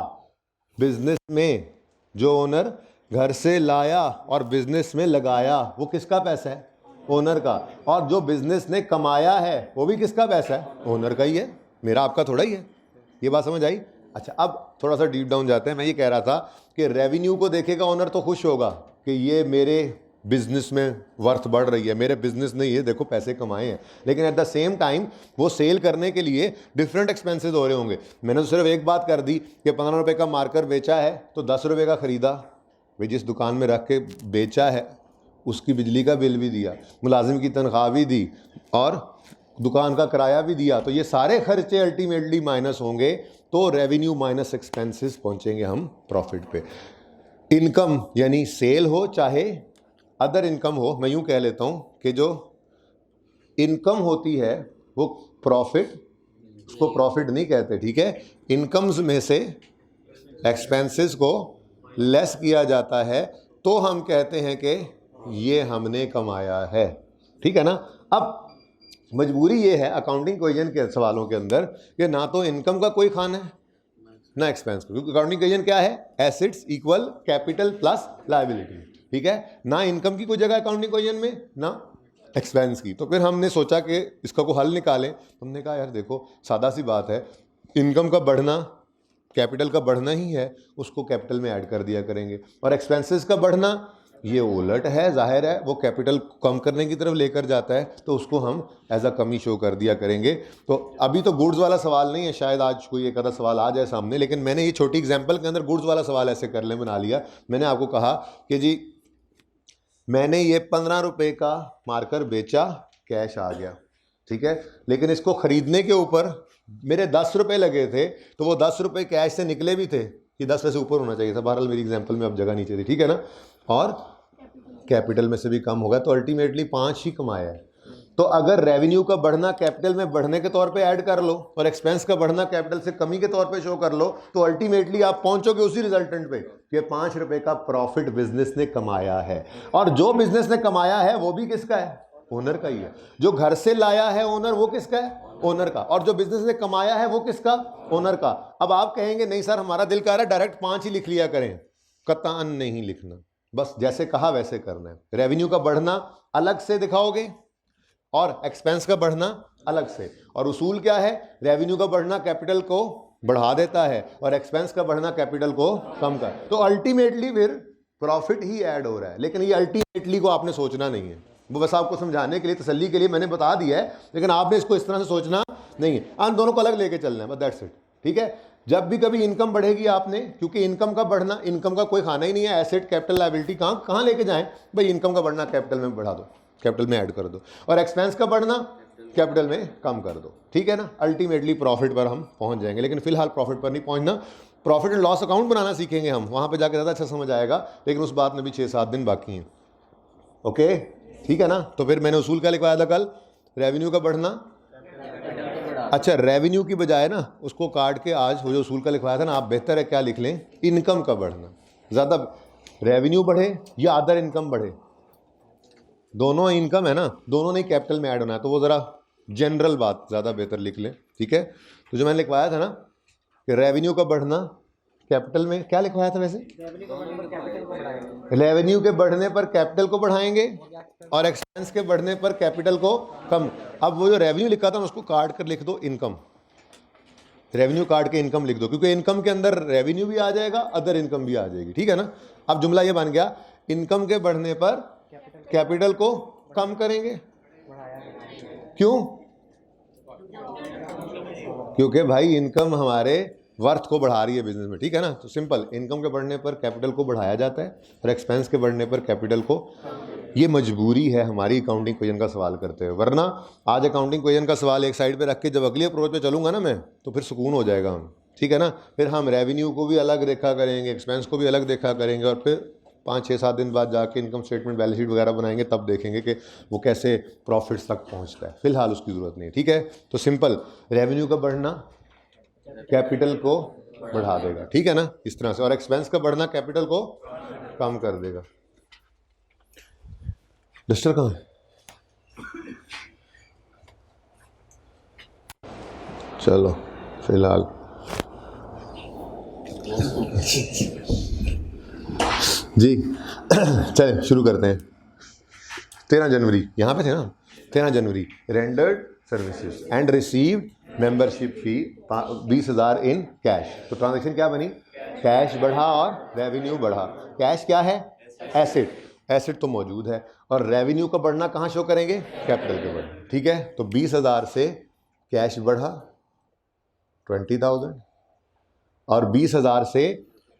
बिजनेस में, जो ओनर घर से लाया और बिजनेस में लगाया, वो किसका पैसा है, ओनर का। और जो बिजनेस ने कमाया है वो भी किसका पैसा है, ओनर का ही है, मेरा आपका थोड़ा ही है। ये बात समझ आई। अच्छा, अब थोड़ा सा डीप डाउन जाते हैं। मैं ये कह रहा था कि रेवेन्यू को देखेगा ओनर तो खुश होगा कि ये मेरे बिजनेस में वर्थ बढ़ रही है, मेरे बिजनेस ने ये देखो पैसे कमाए हैं। लेकिन एट द सेम टाइम वो सेल करने के लिए डिफरेंट एक्सपेंसेस हो रहे होंगे। मैंने तो सिर्फ एक बात कर दी कि 15 रुपये का मार्कर बेचा है तो 10 रुपये का ख़रीदा, भाई जिस दुकान में रख के बेचा है उसकी बिजली का बिल भी दिया, मुलाजिम की तनख्वाह भी दी, और दुकान का किराया भी दिया, तो ये सारे खर्चे अल्टीमेटली माइनस होंगे, तो रेवेन्यू माइनस एक्सपेंसेस पहुंचेंगे हम प्रॉफिट पे। इनकम यानी सेल हो चाहे अदर इनकम हो, मैं यूं कह लेता हूं कि जो इनकम होती है वो प्रॉफिट, उसको प्रॉफिट नहीं कहते, ठीक है। इनकम्स में से एक्सपेंसेस को लेस किया जाता है तो हम कहते हैं कि ये हमने कमाया है, ठीक है ना। अब मजबूरी ये है अकाउंटिंग इक्वेशन के सवालों के अंदर कि ना तो इनकम का कोई खाना है ना एक्सपेंस का, क्योंकि अकाउंटिंग इक्वेशन क्या है, assets equal capital plus liability, ठीक है। ना इनकम की कोई जगह अकाउंटिंग इक्वेशन में ना एक्सपेंस की। तो फिर हमने सोचा कि इसका कोई हल निकालें। हमने कहा यार देखो सादा सी बात है, इनकम का बढ़ना कैपिटल का बढ़ना ही है, उसको कैपिटल में ऐड कर दिया करेंगे, और एक्सपेंसेस का बढ़ना ये उलट है, जाहिर है वो कैपिटल कम करने की तरफ लेकर जाता है, तो उसको हम एज अ कमी शो कर दिया करेंगे। तो अभी तो गुड्स वाला सवाल नहीं है, शायद आज कोई एक आधा सवाल आ जाए सामने, लेकिन मैंने ये छोटी एग्जांपल के अंदर गुड्स वाला सवाल ऐसे कर ले बना लिया। मैंने आपको कहा कि जी मैंने ये 15 रुपये का मार्कर बेचा, कैश आ गया, ठीक है, लेकिन इसको खरीदने के ऊपर मेरे 10 रुपये लगे थे, तो वो 10 रुपये कैश से निकले भी थे कि 10 से ऊपर होना चाहिए था, बहरहाल मेरी एग्जांपल में अब जगह नीचे थी, ठीक है ना, और कैपिटल में से भी कम होगा, तो अल्टीमेटली 5 ही कमाया है। तो अगर रेवेन्यू का बढ़ना कैपिटल में बढ़ने के तौर पे ऐड कर लो और एक्सपेंस का बढ़ना कैपिटल से कमी के तौर पे शो कर लो, तो अल्टीमेटली आप पहुंचोगे उसी रिजल्टेंट पे कि 5 रुपए का प्रॉफिट बिजनेस ने कमाया है। और जो बिजनेस ने कमाया है वो भी किसका है, ओनर का ही है। जो घर से लाया है ओनर, वो किसका है, ओनर का। और जो बिजनेस ने कमाया है वो किसका, ओनर का। अब आप कहेंगे नहीं सर हमारा दिल कह रहा है डायरेक्ट 5 ही लिख लिया करें, कतई नहीं लिखना, बस जैसे कहा वैसे करना है। रेवेन्यू का बढ़ना अलग से दिखाओगे और एक्सपेंस का बढ़ना अलग से। और उसूल क्या है, रेवेन्यू का बढ़ना कैपिटल को बढ़ा देता है और एक्सपेंस का बढ़ना कैपिटल को कम कर, तो अल्टीमेटली फिर प्रॉफिट ही ऐड हो रहा है। लेकिन ये अल्टीमेटली को आपने सोचना नहीं है, वो बस आपको समझाने के लिए, तसल्ली के लिए मैंने बता दिया है, लेकिन आपने इसको इस तरह से सोचना नहीं है। हम दोनों को अलग लेके चलना है, बस दैट्स इट, ठीक है। जब भी कभी इनकम बढ़ेगी आपने, क्योंकि इनकम का बढ़ना, इनकम का कोई खाना ही नहीं है, एसेट कैपिटल लायबिलिटी कहाँ लेके जाएं भाई, इनकम का बढ़ना कैपिटल में बढ़ा दो, कैपिटल में ऐड कर दो, और एक्सपेंस का बढ़ना कैपिटल में कम कर दो, ठीक है ना। अल्टीमेटली प्रॉफिट पर हम पहुंच जाएंगे, लेकिन फिलहाल प्रॉफिट पर नहीं पहुंचना, प्रॉफिट एंड लॉस अकाउंट बनाना सीखेंगे हम, वहां पे जाकर ज़्यादा अच्छा समझ आएगा, लेकिन उस बात में भी 6-7 दिन बाकी हैं, ओके, ठीक है ना। तो फिर मैंने उसूल क्या लिखवाया था कल, रेवेन्यू का बढ़ना, अच्छा रेवेन्यू की बजाय ना उसको काट के आज वो जो उसूल का लिखवाया था ना, आप बेहतर है क्या लिख लें, इनकम का बढ़ना। ज़्यादा रेवेन्यू बढ़े या अदर इनकम बढ़े, दोनों इनकम है ना, दोनों नहीं कैपिटल में ऐड होना है, तो वो ज़रा जनरल बात ज़्यादा बेहतर लिख लें, ठीक है। तो जो मैंने लिखवाया था ना कि रेवेन्यू का बढ़ना कैपिटल में, क्या लिखवाया था वैसे, रेवेन्यू के बढ़ने पर कैपिटल को बढ़ाएंगे और एक्सपेंस के बढ़ने पर कैपिटल को कम। अब वो जो रेवेन्यू लिखा था उसको काट कर लिख दो इनकम, रेवेन्यू काट के इनकम लिख दो, क्योंकि इनकम के अंदर रेवेन्यू भी आ जाएगा, अदर इनकम भी आ जाएगी, ठीक है ना। अब जुमला ये बन गया, इनकम के बढ़ने पर कैपिटल को कम करेंगे, क्यों, क्योंकि भाई इनकम हमारे वर्थ को बढ़ा रही है बिजनेस में, ठीक है ना। तो सिंपल, इनकम के बढ़ने पर कैपिटल को बढ़ाया जाता है और एक्सपेंस के बढ़ने पर कैपिटल को, ये मजबूरी है हमारी अकाउंटिंग इक्वेशन का सवाल करते हुए। वरना आज अकाउंटिंग इक्वेशन का सवाल एक साइड पे रख के जब अगली अप्रोच पे चलूंगा ना मैं, तो फिर सुकून हो जाएगा हम, ठीक है ना। फिर हम रेवेन्यू को भी अलग देखा करेंगे, एक्सपेंस को भी अलग देखा करेंगे, और फिर 5-6-7 दिन बाद जाके इनकम स्टेटमेंट बैलेंस शीट वगैरह बनाएंगे, तब देखेंगे कि वो कैसे प्रॉफिट्स तक पहुँचता है। फिलहाल उसकी ज़रूरत नहीं है, ठीक है। तो सिंपल, रेवेन्यू का बढ़ना कैपिटल को बढ़ा देगा, ठीक है ना, इस तरह से, और एक्सपेंस का बढ़ना कैपिटल को कम कर देगा। डस्टर कहाँ है, चलो फिलहाल जी चले शुरू करते हैं। 13 जनवरी यहाँ पे थे ना, 13 January rendered services and received membership fee 20,000 in cash. तो ट्रांजैक्शन क्या बनी, कैश बढ़ा और रेवेन्यू बढ़ा। कैश क्या है, एसेट, एसेट तो मौजूद है, और रेवेन्यू का बढ़ना कहाँ शो करेंगे, कैपिटल के बढ़ना, ठीक है। तो 20,000 से कैश बढ़ा 20,000, और 20,000 से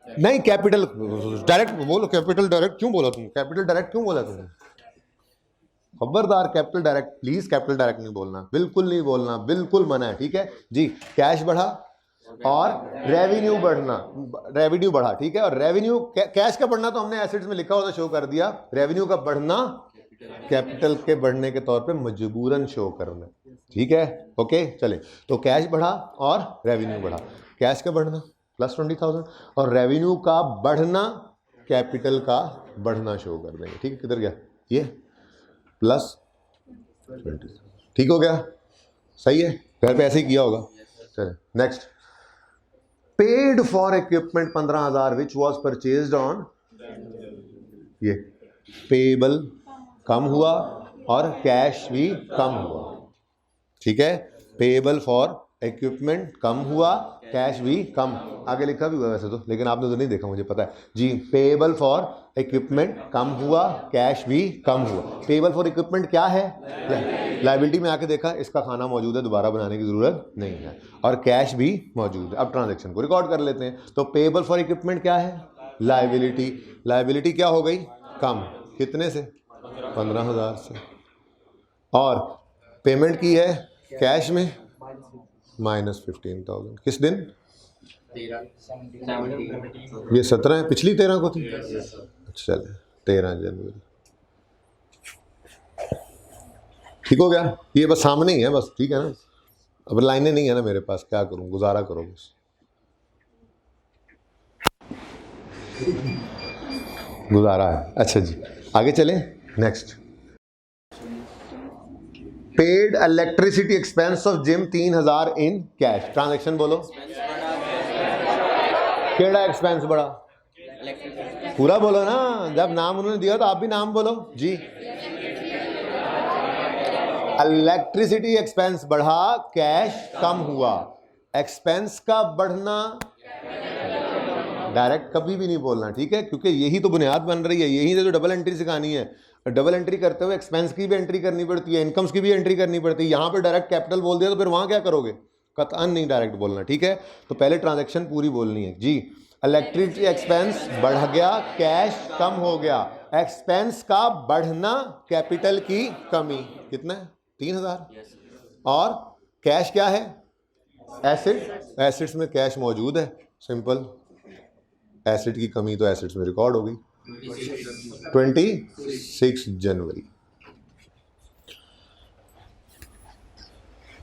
नहीं, कैपिटल डायरेक्ट बोलो, कैपिटल डायरेक्ट क्यों बोला तुम, कैपिटल डायरेक्ट क्यों बोला तुमने, खबरदार capital direct, please capital direct नहीं बोलना, बिल्कुल नहीं बोलना, बिल्कुल मना है, ठीक है जी। कैश बढ़ा और रेवेन्यू बढ़ना, रेवेन्यू बढ़ा, ठीक है। और रेवेन्यू कैश का बढ़ना तो हमने एसेट्स में लिखा हुआ शो कर दिया, रेवेन्यू का बढ़ना कैपिटल के बढ़ने के तौर पे मजबूरन शो करना, ठीक है ओके। चले तो कैश बढ़ा और रेवेन्यू बढ़ा, कैश का बढ़ना प्लस 20,000 और रेवेन्यू का बढ़ना कैपिटल का बढ़ना शो कर देंगे, ठीक है। किधर गया ये प्लस 20, ठीक हो गया, सही है, घर पे ऐसे ही किया होगा। चले next, paid for equipment 15,000 which was purchased on, ये पेएबल कम हुआ और कैश भी कम हुआ, ठीक है। पेएबल फॉर इक्विपमेंट कम हुआ, कैश भी कम, आगे लिखा भी हुआ वैसे तो, लेकिन आपने तो नहीं देखा, मुझे पता है जी। पेएबल फॉर इक्विपमेंट कम हुआ, कैश भी कम हुआ। पेएबल फॉर इक्विपमेंट क्या है, लायबिलिटी में आके देखा, इसका खाना मौजूद है, दोबारा बनाने की जरूरत नहीं है, और कैश भी मौजूद है। अब ट्रांजैक्शन को रिकॉर्ड कर लेते हैं। तो पेएबल फॉर इक्विपमेंट क्या है, लायबिलिटी, लायबिलिटी क्या हो गई कम, कितने से 15,000 से, और पेमेंट की है कैश में -15,000, किस दिन, ये 17 है, पिछली 13 को थी, अच्छा 13 जनवरी, ठीक हो गया। ये बस सामने ही है बस, ठीक है ना, अब लाइनें नहीं है ना मेरे पास, क्या करूं, गुजारा करो बस, गुजारा है। अच्छा जी आगे चलें, next, paid electricity expense of gym 3,000 in cash, transaction बोलो, केड़ा एक्सपेंस बढ़ा, पूरा बोलो ना, जब नाम उन्होंने दिया तो आप भी नाम बोलो जी। इलेक्ट्रिसिटी एक्सपेंस बढ़ा, कैश कम हुआ। एक्सपेंस का बढ़ना डायरेक्ट कभी भी नहीं बोलना, ठीक है, क्योंकि यही तो बुनियाद बन रही है, यही से जो डबल एंट्री सिखानी है। डबल एंट्री करते हुए एक्सपेंस की भी एंट्री करनी पड़ती है, इनकम्स की भी एंट्री करनी पड़ती है। यहाँ पे डायरेक्ट कैपिटल बोल दिया तो फिर वहाँ क्या करोगे, कतअन नहीं डायरेक्ट बोलना, ठीक है। तो पहले ट्रांजैक्शन पूरी बोलनी है जी। इलेक्ट्रिसिटी एक्सपेंस बढ़ गया, कैश कम हो गया। एक्सपेंस का बढ़ना कैपिटल की कमी, कितना है 3,000, और कैश क्या है एसेट, एसेट्स में कैश मौजूद है, सिंपल, एसेट की कमी तो एसेट्स में रिकॉर्ड हो गई 26 जनवरी,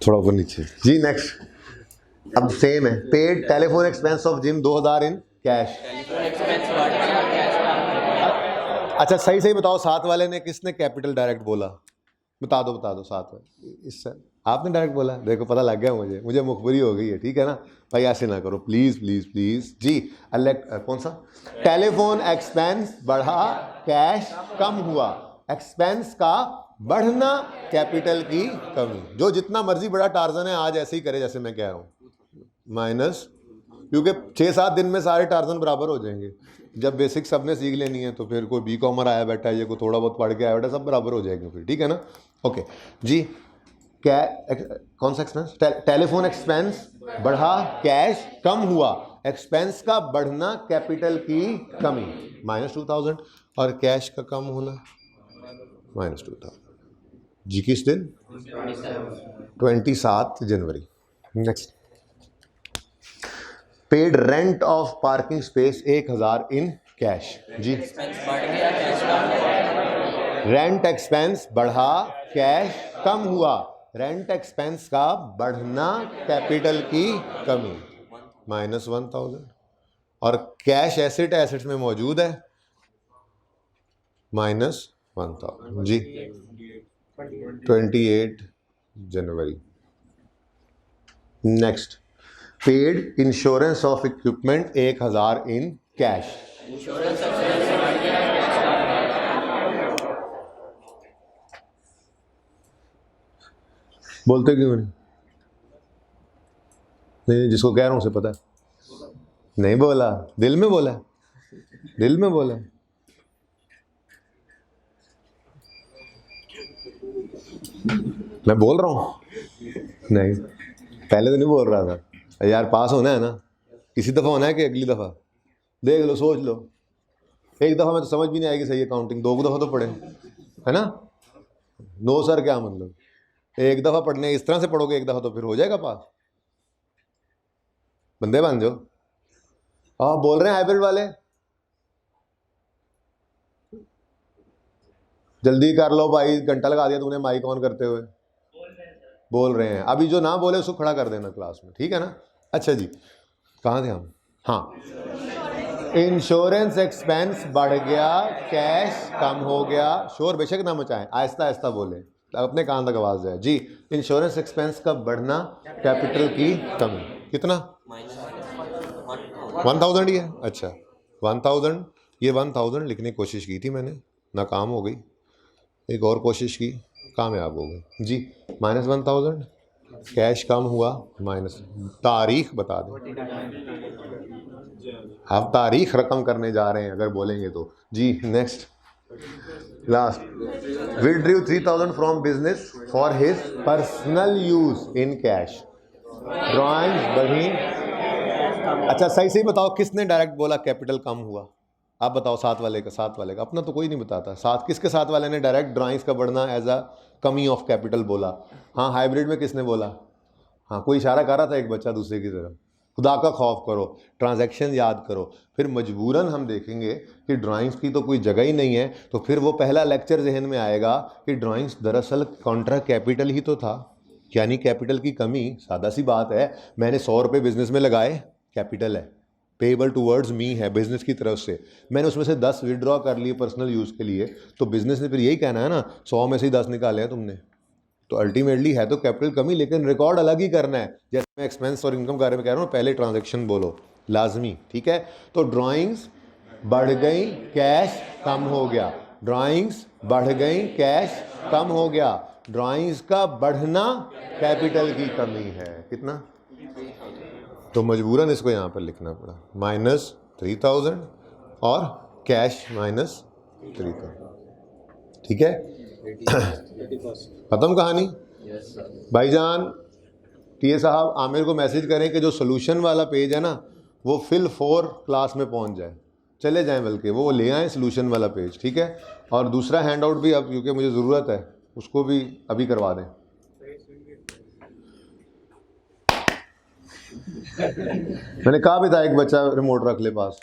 थोड़ा ऊपर नीचे जी। नेक्स्ट, अब सेम है, paid telephone expense of gym 2,000 in cash. अच्छा सही सही बताओ, साथ वाले ने किसने कैपिटल डायरेक्ट बोला, बता दो साथ वाले, इससे आपने डायरेक्ट बोला, देखो पता लग गया मुझे मुखबरी हो गई है, ठीक है ना भाई, ऐसे ना करो प्लीज प्लीज प्लीज जी। कौन सा, टेलीफोन एक्सपेंस बढ़ा, कैश कम हुआ। एक्सपेंस का बढ़ना कैपिटल की कमी, जो जितना मर्जी बड़ा टार्जन है आज ऐसे ही करे जैसे मैं कह रहा हूँ, माइनस, क्योंकि 6-7 दिन में सारे टार्जन बराबर हो जाएंगे। जब बेसिक सबने सीख लेनी है तो फिर कोई बी कॉमर आया बैठा है, ये कोई थोड़ा बहुत पढ़ के आया बैठा, सब बराबर हो जाएंगे फिर, ठीक है ना ओके जी। कौन सा एक्सपेंस, टेलीफोन एक्सपेंस बढ़ा, कैश कम हुआ। एक्सपेंस का बढ़ना कैपिटल की कमी -2,000, और कैश का कम होना -2,000 जी। किस दिन 27 January. Next, paid rent of parking space 1,000 in cash जी। रेंट एक्सपेंस बढ़ा, कैश कम हुआ। रेंट एक्सपेंस का बढ़ना कैपिटल की कमी -1,000, और कैश एसेट एसेट्स में मौजूद है -1,000 जी। 28 January. Next, paid insurance of equipment 1,000 in cash. बोलते क्यों नहीं, जिसको कह रहा हूं उसे पता है, नहीं बोला, दिल में बोला, दिल में बोला। मैं बोल रहा हूं, नहीं पहले तो नहीं बोल रहा था यार, पास होना है ना, इसी दफ़ा होना है कि अगली दफ़ा, देख लो सोच लो, एक दफ़ा में तो समझ भी नहीं आएगी सही अकाउंटिंग, 2 दफ़ा तो पढ़े है ना, नो सर क्या मतलब, एक दफ़ा पढ़ने इस तरह से पढ़ोगे एक दफ़ा तो फिर हो जाएगा पास, बंदे बन जाओ। आप बोल रहे हैं हाइब्रिड वाले, जल्दी कर लो भाई, घंटा लगा दिया तुमने माइक ऑन करते हुए। बोल रहे हैं, अभी जो ना बोले उसको खड़ा कर देना क्लास में, ठीक है ना। अच्छा जी, कहाँ थे हम? हाँ, इंश्योरेंस एक्सपेंस बढ़ गया, कैश कम हो गया। शोर बेशक ना मचाएं, आहिस्ता आहिस्ता बोले, अपने कान तक आवाज जाए जी। इंश्योरेंस एक्सपेंस का बढ़ना, कैपिटल की कमी। कितना? 1000 ही है। अच्छा 1000, ये 1000 लिखने की कोशिश की थी मैंने, नाकाम हो गई। एक और कोशिश की, कामयाब हो गई जी। -1000, कैश कम हुआ, माइनस, तारीख बता दें। आप तारीख रकम करने जा रहे हैं अगर बोलेंगे तो जी। Next, last, withdrew 3000 from business for his personal use in cash. Drawing बढ़ी। अच्छा सही सही बताओ, किसने डायरेक्ट बोला कैपिटल कम हुआ? आप बताओ, साथ वाले का अपना तो कोई नहीं बताता। साथ किसके साथ वाले ने डायरेक्ट ड्राइंग्स का बढ़ना एज अ कमी ऑफ कैपिटल बोला? हाँ, हाइब्रिड में किसने बोला? हाँ, कोई इशारा कर रहा था एक बच्चा दूसरे की तरफ। खुदा का खौफ करो, ट्रांजैक्शन याद करो, फिर मजबूरन हम देखेंगे कि ड्राइंग्स की तो कोई जगह ही नहीं है, तो फिर वो पहला लेक्चर जहन में आएगा कि ड्राइंग्स दरअसल कॉन्ट्रा कैपिटल ही तो था, यानी कैपिटल की कमी। सादा सी बात है, मैंने 100 रुपये बिजनेस में लगाए, कैपिटल है, पेबल टूवर्ड्स मी है बिजनेस की तरफ से, मैंने उसमें से 10 विड्रॉ कर लिए पर्सनल यूज़ के लिए, तो बिजनेस ने फिर यही कहना है ना, 100 में से ही 10 निकाले हैं तुमने, तो अल्टीमेटली है तो कैपिटल कमी, लेकिन रिकॉर्ड अलग ही करना है। जैसे मैं एक्सपेंस और इनकम के बारे में कह रहा हूँ, पहले ट्रांजैक्शन बोलो लाजमी, ठीक है। तो ड्राइंग्स बढ़ गई, कैश कम हो गया। ड्राइंग्स बढ़ गई, कैश कम हो गया। ड्राइंग्स का बढ़ना कैपिटल की कमी है। कितना? तो मजबूरन इसको यहाँ पर लिखना पड़ा, -3000 और कैश -3000, ठीक है। खत्म कहानी। भाईजान टीए साहब आमिर को मैसेज करें कि जो सोल्यूशन वाला पेज है ना, वो फिल 4 क्लास में पहुंच जाए, चले जाएं, बल्कि वो ले आएँ सोल्यूशन वाला पेज, ठीक है। और दूसरा हैंड आउट भी अब क्योंकि मुझे ज़रूरत है, उसको भी अभी करवा दें। मैंने कहा भी था एक बच्चा रिमोट रख ले पास,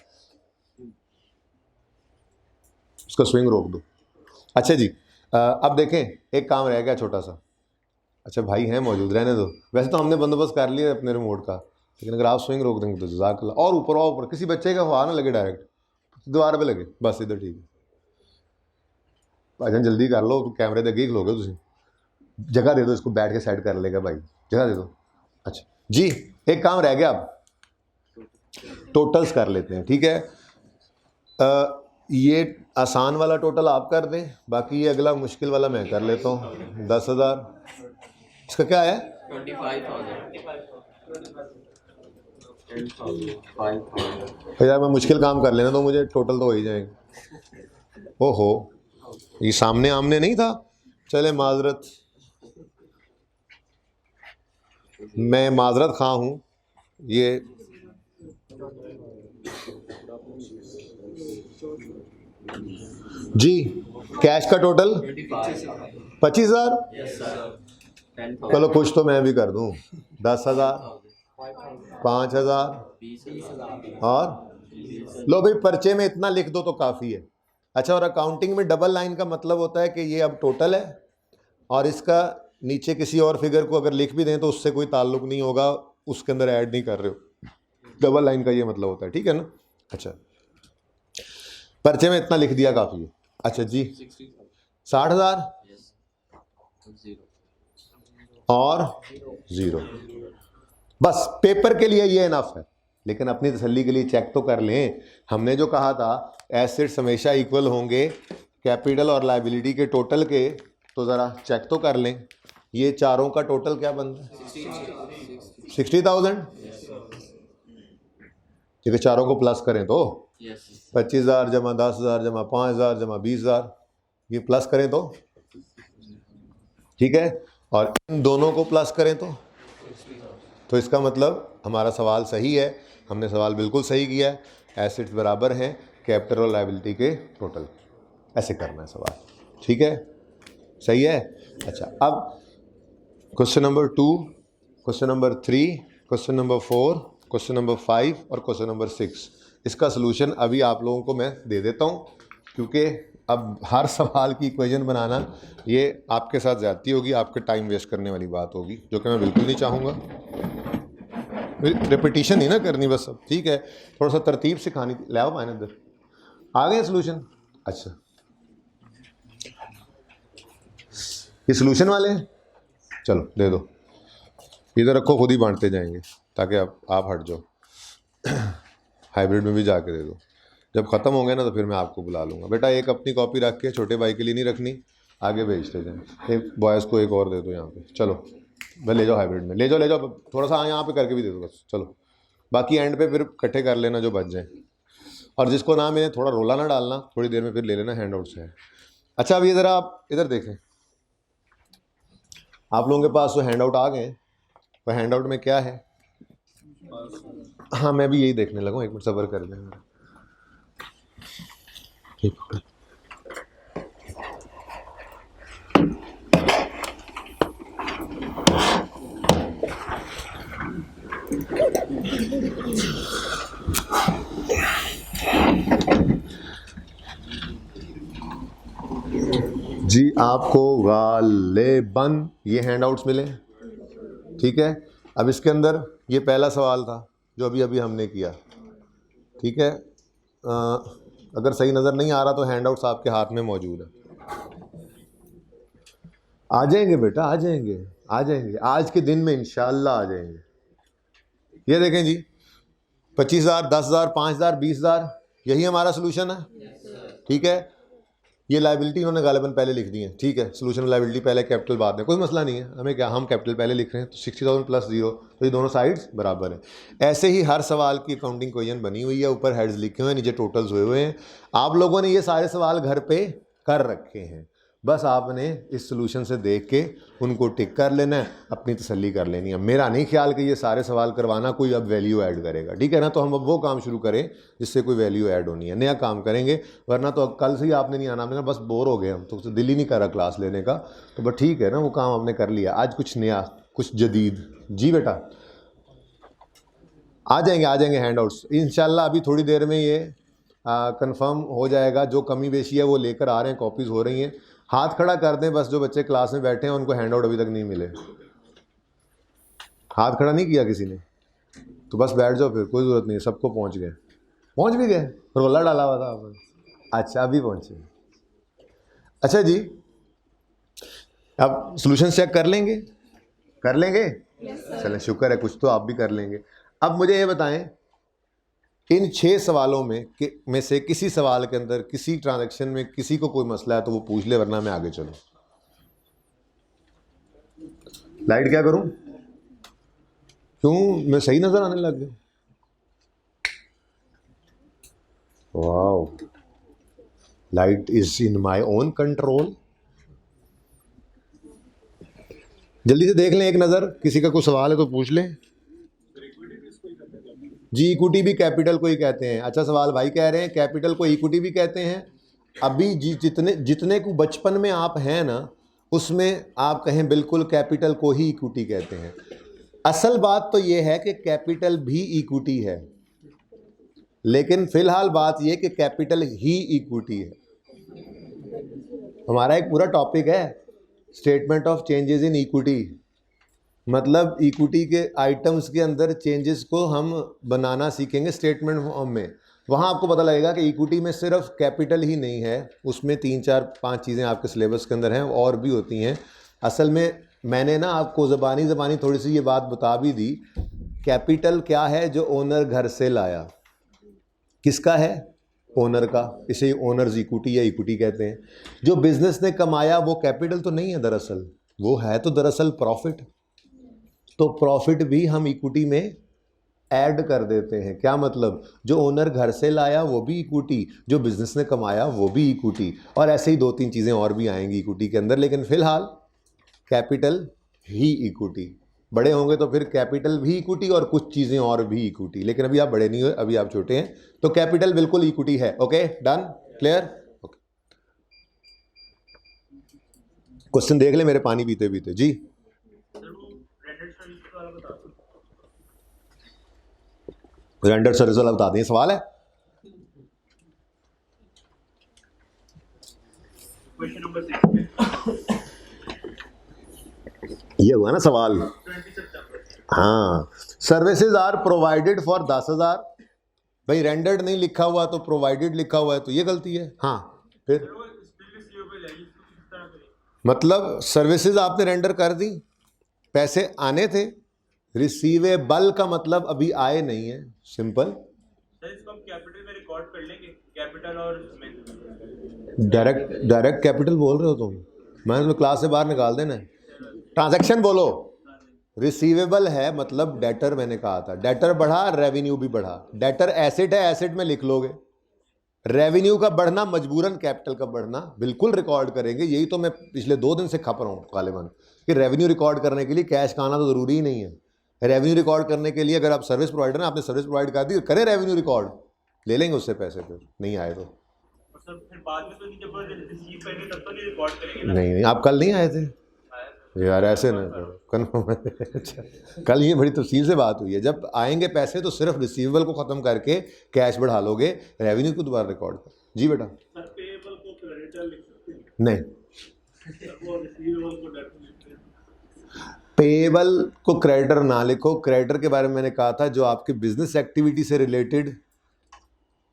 उसका स्विंग रोक दो। अच्छा जी, अब देखें, एक काम रह गया छोटा सा। अच्छा भाई हैं मौजूद, रहने दो, वैसे तो हमने बंदोबस्त कर लिया अपने रिमोट का, लेकिन अगर आप स्विंग रोक देंगे तो जज़ाकल्लाह। और ऊपर किसी बच्चे का हवा ना लगे, डायरेक्ट दीवार पे लगे, बस इधर ठीक है। भाईजान जल्दी कर लो, तो कैमरे दे अगे खलोगे तुम, जगह दे दो इसको, बैठ के सेट कर लेगा भाई, जगह दे दो। अच्छा जी, एक काम रह गया, अब टोटल्स कर लेते हैं, ठीक है। ये आसान वाला टोटल आप कर दें, बाकी ये अगला मुश्किल वाला मैं कर लेता हूँ। 10,000, इसका क्या है? 25,000। यार मैं मुश्किल काम कर लेना तो मुझे टोटल तो हो ही जाएंगे। ओहो, ये सामने आमने नहीं था, चले माजरत, मैं माजरत खा हूँ। ये जी, कैश का टोटल 25,000। चलो कुछ तो मैं भी कर दूं, 10,000, 5,000 और लो भाई, पर्चे में इतना लिख दो तो काफ़ी है। अच्छा, और अकाउंटिंग में डबल लाइन का मतलब होता है कि ये अब टोटल है और इसका नीचे किसी और फिगर को अगर लिख भी दें तो उससे कोई ताल्लुक नहीं होगा, उसके अंदर ऐड नहीं कर रहे हो। डबल लाइन का ये मतलब होता है, ठीक है ना। अच्छा, पर्चे में इतना लिख दिया काफ़ी है। अच्छा जी, 60,000 और 0, बस पेपर के लिए ये इनफ है, लेकिन अपनी तसल्ली के लिए चेक तो कर लें। हमने जो कहा था एसेट्स हमेशा इक्वल होंगे कैपिटल और लायबिलिटी के टोटल के, तो ज़रा चेक तो कर लें। ये चारों का टोटल क्या बनता है? 60,000। ठीक है, चारों को प्लस करें तो 25,000 जमा 10,000 जमा 5,000 जमा 20,000, ये प्लस करें तो ठीक है, और इन दोनों को प्लस करें तो इसका मतलब हमारा सवाल सही है, हमने सवाल बिल्कुल सही किया है। एसेट्स बराबर हैं कैपिटल और लायबिलिटी के टोटल, ऐसे करना है सवाल, ठीक है। सही है। अच्छा, अब question number 2, question number 3, question number 4, question number 5 और क्वेश्चन नंबर 6, इसका सलूशन अभी आप लोगों को मैं दे देता हूँ, क्योंकि अब हर सवाल की इक्वेशन बनाना ये आपके साथ ज़्यादती होगी, आपके टाइम वेस्ट करने वाली बात होगी, जो कि मैं बिल्कुल नहीं चाहूँगा। रिपीटिशन नहीं ना करनी बस, अब ठीक है, थोड़ा सा तरतीब सिखानी। ले आओ मायने इधर, आ गए सलूशन। अच्छा, ये सलूशन वाले हैं, चलो दे दो, इधर रखो, खुद ही बांटते जाएंगे ताकि आप हट जाओ। हाइब्रिड में भी जाके दे दो, जब ख़त्म होंगे ना तो फिर मैं आपको बुला लूँगा। बेटा एक अपनी कॉपी रख के, छोटे भाई के लिए नहीं रखनी, आगे भेजते जाएँ। एक बॉयज़ को एक और दे दो यहाँ पे, चलो भाई ले जाओ हाइब्रिड में, ले जाओ, थोड़ा सा यहाँ पे करके भी दे दो बस, चलो बाकी एंड पे फिर इकट्ठे कर लेना जो बच जाए। और जिसको ना मैंने थोड़ा रोला ना डालना, थोड़ी देर में फिर ले लेना हैंड आउट से। अच्छा, अभी ज़रा आप इधर देखें, आप लोगों के पास तो हैंड आउट आ गए, वह हैंड आउट में क्या है? हाँ, मैं भी यही देखने लगा हूँ, एक मिनट सब्र कर लें। जी आपको गालिबन ये हैंडआउट्स मिले, ठीक है। अब इसके अंदर ये पहला सवाल था जो अभी अभी हमने किया, ठीक है। अगर सही नज़र नहीं आ रहा तो हैंडआउट्स आपके हाथ में मौजूद है। आ जाएंगे बेटा, आ जाएंगे, आ जाएंगे, आज के दिन में इंशाल्लाह आ जाएंगे। ये देखें जी, 25,000, 10,000, 5,000, 20,000, यही हमारा सोल्यूशन है, ठीक है। ये लाइबिलिटी इन्होंने गालिबन पहले लिख दी है, ठीक है। सोल्यूशन में लाइबिलिटी पहले, कैपिटल बाद में, कोई मसला नहीं है, हमें क्या, हम कैपिटल पहले लिख रहे हैं तो 60,000 प्लस 0, तो ये दोनों साइड्स बराबर है। ऐसे ही हर सवाल की अकाउंटिंग इक्वेशन बनी हुई है, ऊपर हेड्स लिखे हुए हैं, नीचे टोटल्स हुए हुए हैं। आप लोगों ने ये सारे सवाल घर पे कर रखे हैं, बस आपने इस सोल्यूशन से देख के उनको टिक कर लेना है, अपनी तसल्ली कर लेनी है। मेरा नहीं ख्याल कि ये सारे सवाल करवाना कोई अब वैल्यू ऐड करेगा, ठीक है ना। तो हम अब वो काम शुरू करें जिससे कोई वैल्यू ऐड होनी है, नया काम करेंगे, वरना तो अब कल से ही आपने नहीं आना, हमने बस बोर हो गए हम तो दिल ही नहीं कर रहा क्लास लेने का। तो बस ठीक है ना, वो काम आपने कर लिया, आज कुछ नया, कुछ जदीद। जी बेटा आ जाएंगे हैंडआउट्स इंशाल्लाह। अभी थोड़ी देर में ये कंफर्म हो जाएगा, जो कमी बेशी है वो लेकर आ रहे हैं, कॉपीज़ हो रही हैं। हाथ खड़ा कर दें बस जो बच्चे क्लास में बैठे हैं, उनको हैंड आउट अभी तक नहीं मिले। हाथ खड़ा नहीं किया किसी ने, तो बस बैठ जाओ, फिर कोई ज़रूरत नहीं है, सबको पहुंच गए, पहुंच भी गए, रोला डाला हुआ था आपने। अच्छा अभी पहुंचे, अच्छा जी। अब सॉल्यूशन चेक कर लेंगे, कर लेंगे, चलें शुक्र है, कुछ तो आप भी कर लेंगे। अब मुझे ये बताएं, इन 6 सवालों में से किसी सवाल के अंदर, किसी ट्रांजैक्शन में किसी को कोई मसला है तो वो पूछ ले, वरना मैं आगे चलूं। लाइट क्या करूं, क्यों मैं सही नजर आने लग गया? Wow, light is in my own control. जल्दी से देख लें एक नज़र, किसी का कोई सवाल है तो पूछ लें। जी इक्विटी भी कैपिटल को ही कहते हैं। अच्छा सवाल भाई कह रहे हैं कैपिटल को इक्विटी भी कहते हैं। अभी जी जितने को बचपन में आप हैं ना, उसमें आप कहें बिल्कुल कैपिटल को ही इक्विटी कहते हैं। असल बात तो ये है कि कैपिटल भी इक्विटी है, लेकिन फिलहाल बात ये कि कैपिटल ही इक्विटी है। हमारा एक पूरा टॉपिक है statement of changes in equity, मतलब इक्विटी के आइटम्स के अंदर चेंजेस को हम बनाना सीखेंगे स्टेटमेंट फॉर्म में। वहाँ आपको पता लगेगा कि इक्विटी में सिर्फ कैपिटल ही नहीं है, उसमें 3, 4, 5 चीज़ें आपके सिलेबस के अंदर हैं और भी होती हैं। असल में मैंने ना आपको ज़बानी थोड़ी सी ये बात बता भी दी। कैपिटल क्या है? जो ओनर घर से लाया। किसका है? ओनर का। इसे ओनर्स इक्विटी या इक्विटी कहते हैं। जो बिजनेस ने कमाया वो कैपिटल तो नहीं है दरअसल, वो है तो दरअसल प्रॉफिट। तो प्रॉफिट भी हम इक्विटी में ऐड कर देते हैं। क्या मतलब? जो ओनर घर से लाया वो भी इक्विटी, जो बिजनेस ने कमाया वो भी इक्विटी, और ऐसे ही 2-3 चीज़ें और भी आएंगी इक्विटी के अंदर, लेकिन फिलहाल कैपिटल ही इक्विटी। बड़े होंगे तो फिर कैपिटल भी इक्विटी और कुछ चीज़ें और भी इक्विटी, लेकिन अभी आप बड़े नहीं हुए, अभी आप छोटे हैं, तो कैपिटल बिल्कुल इक्विटी है। Okay done, clear? Okay question देख ले मेरे पानी पीते पीते जी। रेंडर सर्विस वाला बता दें, सवाल है। क्वेश्चन नंबर 6 ये हुआ ना सवाल। हाँ, सर्विसेज आर प्रोवाइडेड फॉर 10,000। भाई रेंडर्ड नहीं लिखा हुआ तो प्रोवाइडेड लिखा हुआ है, तो ये गलती है। हाँ फिर मतलब सर्विसेज आपने रेंडर कर दी, पैसे आने थे, रिसीवेबल का मतलब अभी आए नहीं है, सिंपल। सर इसको हम कैपिटल में रिकॉर्ड कर लेंगे, कैपिटल और डायरेक्ट कैपिटल बोल रहे हो तुम, मैंने तो क्लास से बाहर निकाल देना है। ट्रांजैक्शन बोलो। रिसीवेबल है मतलब डेटर, मैंने कहा था डेटर बढ़ा, रेवेन्यू भी बढ़ा। डेटर एसेट है, एसेट में लिख लोगे। रेवेन्यू का बढ़ना मजबूरन कैपिटल का बढ़ना, बिल्कुल रिकॉर्ड करेंगे। यही तो मैं पिछले 2 दिन से खप रहा हूँ गालिबन, कि रेवेन्यू रिकॉर्ड करने के लिए कैश का आना तो ज़रूरी ही नहीं है। रेवेन्यू रिकॉर्ड करने के लिए अगर आप सर्विस प्रोवाइडर हैं, आपने सर्विस प्रोवाइड कर दी, करें रेवेन्यू रिकॉर्ड, ले लेंगे उससे पैसे, फिर नहीं आए तो। सर फिर बाद में तो नहीं, जब रिसीव करेंगे तब तो नहीं रिकॉर्ड करेंगे ना। नहीं आप कल नहीं आए थे यार, ऐसे ना करो, कन्फर्म है। अच्छा, कल ये बड़ी तफसील से बात हुई है। जब आएंगे पैसे तो सिर्फ रिसीवेबल को ख़त्म करके कैश बढ़ा लोगे, रेवेन्यू को दोबारा रिकॉर्ड कर। जी बेटा। सर पेएबल को क्रेडिटर लिख सकते हैं? नहीं, वो रिसीवेबल को डेबिट लिखते हैं। पेएबल को क्रेडिटर ना लिखो। क्रेडिटर के बारे में मैंने कहा था जो आपकी बिजनेस एक्टिविटी से रिलेटेड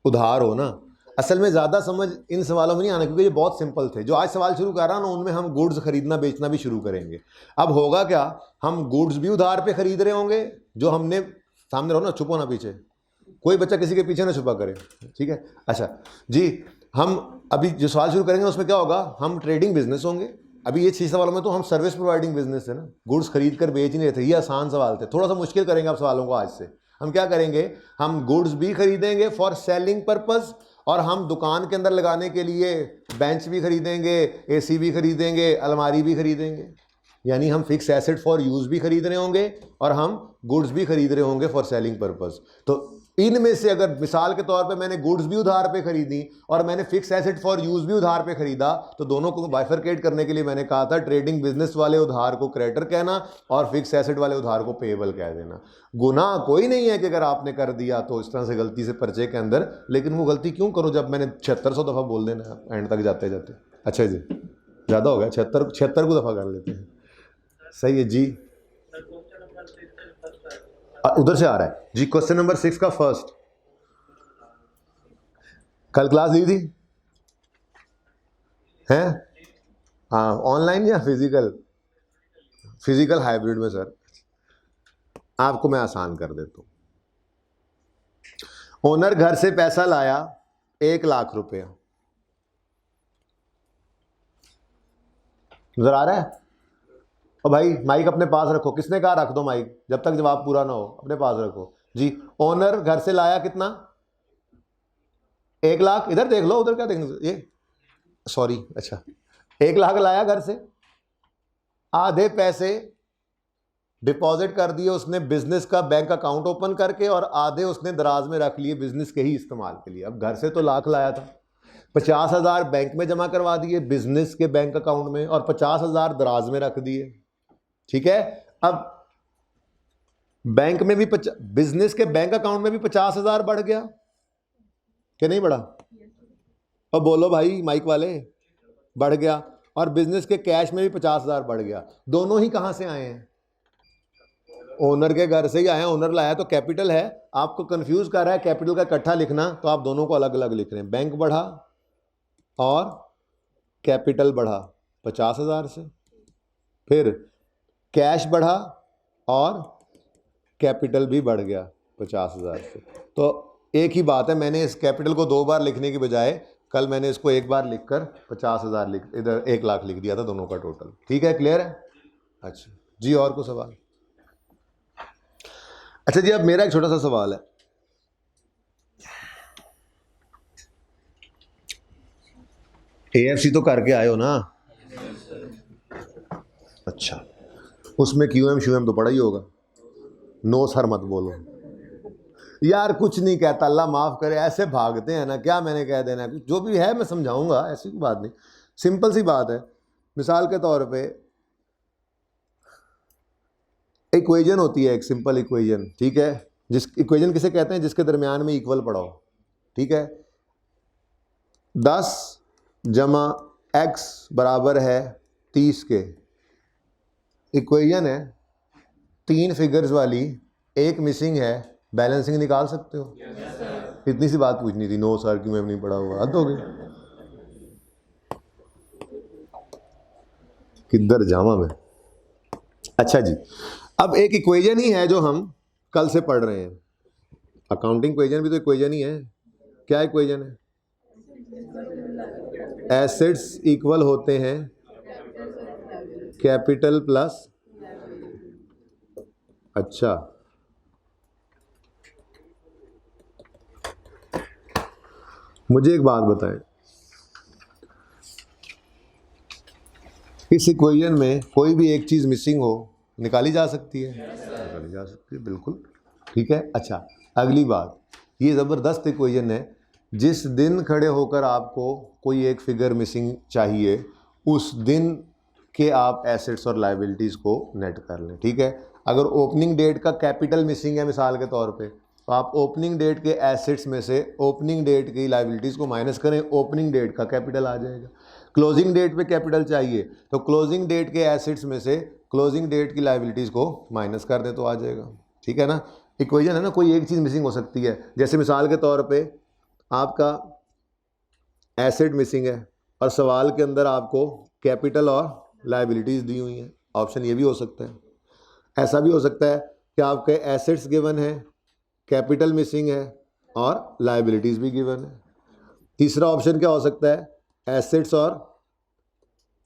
उधार हो ना। असल में ज़्यादा समझ इन सवालों में नहीं आना, क्योंकि ये बहुत सिंपल थे। जो आज सवाल शुरू कर रहा ना, उनमें हम गुड्स खरीदना बेचना भी शुरू करेंगे। अब होगा क्या, हम गुड्स भी उधार पे खरीद रहे होंगे, जो हमने सामने रहो ना, छुपो ना पीछे, कोई बच्चा किसी के पीछे ना छुपा करे, ठीक है। अच्छा जी, हम अभी जो सवाल शुरू करेंगे उसमें क्या होगा, हम ट्रेडिंग बिजनेस होंगे। अभी ये 6 सवालों में तो हम सर्विस प्रोवाइडिंग बिजनेस है ना, गुड्स खरीद कर बेच नहीं रहे थे। ये आसान सवाल थे, थोड़ा सा मुश्किल करेंगे आप सवालों को आज से। हम क्या करेंगे, हम गुड्स भी खरीदेंगे फॉर सेलिंग पर्पस, और हम दुकान के अंदर लगाने के लिए बेंच भी खरीदेंगे, एसी भी खरीदेंगे, अलमारी भी खरीदेंगे। यानी हम फिक्स एसेट फॉर यूज़ भी खरीद रहे होंगे और हम गुड्स भी खरीद रहे होंगे फॉर सेलिंग पर्पस। तो इनमें से अगर मिसाल के तौर पे मैंने गुड्स भी उधार पे खरीदी और मैंने फिक्स एसेट फॉर यूज़ भी उधार पे खरीदा, तो दोनों को बाइफरकेट करने के लिए मैंने कहा था ट्रेडिंग बिजनेस वाले उधार को क्रेडिटर कहना और फिक्स एसेट वाले उधार को पेएबल कह देना। गुनाह कोई नहीं है कि अगर आपने कर दिया तो इस तरह से गलती से पर्चे के अंदर, लेकिन वो गलती क्यों करो जब मैंने 7600 दफ़ा बोल देना एंड तक जाते जाते। अच्छा जी, ज़्यादा हो गया, 76 को दफ़ा कर लेते हैं। सही है जी, उधर से आ रहा है जी। क्वेश्चन नंबर 6 का फर्स्ट, कल क्लास दी थी हैं? हाँ, ऑनलाइन या फिजिकल? फिजिकल हाइब्रिड में सर। आपको मैं आसान कर देता हूँ। ओनर घर से पैसा लाया 1 लाख रुपया, नजर आ रहा है? और भाई माइक अपने पास रखो, किसने कहा रख दो माइक, जब तक जवाब पूरा ना हो अपने पास रखो जी। ओनर घर से लाया कितना, 1 लाख। इधर देख लो, उधर क्या देखना, ये सॉरी, अच्छा 1 लाख लाया घर से, आधे पैसे डिपॉजिट कर दिए उसने बिजनेस का बैंक अकाउंट ओपन करके, और आधे उसने दराज में रख लिए बिजनेस के ही इस्तेमाल के लिए। अब घर से तो लाख लाया था, 50,000 बैंक में जमा करवा दिए बिजनेस के बैंक अकाउंट में, और 50,000 दराज में रख दिए, ठीक है। अब बैंक में भी बिजनेस के बैंक अकाउंट में भी 50,000 बढ़ गया कि नहीं बढ़ा? और बोलो भाई माइक वाले, बढ़ गया। और बिजनेस के कैश में भी 50,000 बढ़ गया। दोनों ही कहां से आए हैं? ओनर के घर से ही आए हैं। ओनर लाया तो कैपिटल है, आपको कंफ्यूज कर रहा है कैपिटल का इकट्ठा लिखना, तो आप दोनों को अलग अलग लिख रहे हैं। बैंक बढ़ा और कैपिटल बढ़ा 50,000 से, फिर कैश बढ़ा और कैपिटल भी बढ़ गया 50,000 से। तो एक ही बात है, मैंने इस कैपिटल को 2 बार लिखने की बजाय कल मैंने इसको 1 बार लिखकर 50,000 लिख, इधर 1 लाख लिख दिया था, दोनों का टोटल। ठीक है, क्लियर है? अच्छा जी, और कोई सवाल? अच्छा जी, अब मेरा एक छोटा सा सवाल है। एएफसी तो करके आए हो ना? अच्छा, उसमें क्यूएम श्यूएम तो पड़ा ही होगा। नो सर मत बोलो यार, कुछ नहीं कहता, अल्लाह माफ़ करे। ऐसे भागते हैं ना, क्या मैंने कह देना है, जो भी है मैं समझाऊंगा, ऐसी कोई बात नहीं, सिंपल सी बात है। मिसाल के तौर पे इक्वेशन होती है, एक सिंपल इक्वेशन, ठीक है, जिस इक्वेशन किसे कहते हैं, जिसके दरमियान में इक्वल पड़ा हो, ठीक है। 10 जमा x बराबर है 30 के, इक्वेशन है 3 फिगर्स वाली, एक मिसिंग है, बैलेंसिंग निकाल सकते हो? इतनी सी बात पूछनी थी। नो सर क्यों, मैम नहीं पढ़ा हुआ, हद हो गई। किधर जावा मैं। अच्छा जी, अब एक इक्वेशन ही है जो हम कल से पढ़ रहे हैं, अकाउंटिंग इक्वेशन भी तो इक्वेशन ही है। क्या इक्वेशन है? एसेट्स इक्वल होते हैं कैपिटल प्लस, अच्छा मुझे एक बात बताएं, इस इक्वेशन में कोई भी एक चीज़ मिसिंग हो निकाली जा सकती है? निकाली जा सकती है, बिल्कुल ठीक है। अच्छा अगली बात, ये ज़बरदस्त इक्वेशन है, जिस दिन खड़े होकर आपको कोई एक फिगर मिसिंग चाहिए उस दिन के आप एसेट्स और लायबिलिटीज़ को नेट कर लें, ठीक है। अगर ओपनिंग डेट का कैपिटल मिसिंग है मिसाल के तौर पे, तो आप ओपनिंग डेट के एसेट्स में से ओपनिंग डेट की लायबिलिटीज़ को माइनस करें, ओपनिंग डेट का कैपिटल आ जाएगा। क्लोजिंग डेट पे कैपिटल चाहिए तो क्लोजिंग डेट के एसेट्स में से क्लोजिंग डेट की लायबिलिटीज़ को माइनस कर दें तो आ जाएगा, ठीक है ना। इक्वेशन है ना, कोई एक चीज़ मिसिंग हो सकती है, जैसे मिसाल के तौर पे आपका एसेट मिसिंग है और सवाल के अंदर आपको कैपिटल और लायबिलिटीज़ दी हुई हैं, ऑप्शन ये भी हो सकता है। ऐसा भी हो सकता है कि आपके एसेट्स गिवन है, कैपिटल मिसिंग है और लायबिलिटीज़ भी गिवन है। तीसरा ऑप्शन क्या हो सकता है, एसेट्स और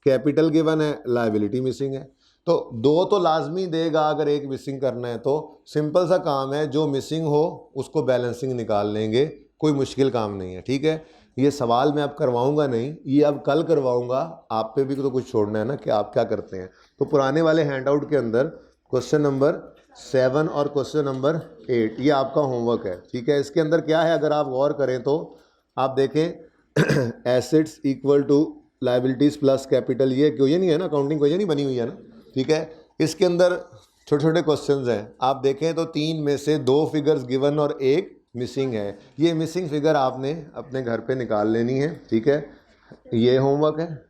कैपिटल गिवन है, लायबिलिटी मिसिंग है। तो दो तो लाजमी देगा, अगर एक मिसिंग करना है तो सिंपल सा काम है, जो मिसिंग हो उसको बैलेंसिंग निकाल लेंगे, कोई मुश्किल काम नहीं है, ठीक है। ये सवाल मैं अब करवाऊंगा नहीं, ये अब कल करवाऊंगा, आप पे भी तो कुछ छोड़ना है ना कि आप क्या करते हैं। तो पुराने वाले हैंडआउट के अंदर क्वेश्चन नंबर 7 और क्वेश्चन नंबर 8 ये आपका होमवर्क है, ठीक है। इसके अंदर क्या है, अगर आप गौर करें तो आप देखें assets equal to liabilities plus capital, ये क्वेश्चन ही है ना, अकाउंटिंग क्वेश्चन ही बनी हुई है ना, ठीक है। इसके अंदर छोटे छोटे क्वेश्चंस हैं, आप देखें तो 3 में से 2 फिगर्स गिवन और एक मिसिंग है। ये मिसिंग फिगर आपने अपने घर पे निकाल लेनी है, ठीक है। ये होमवर्क है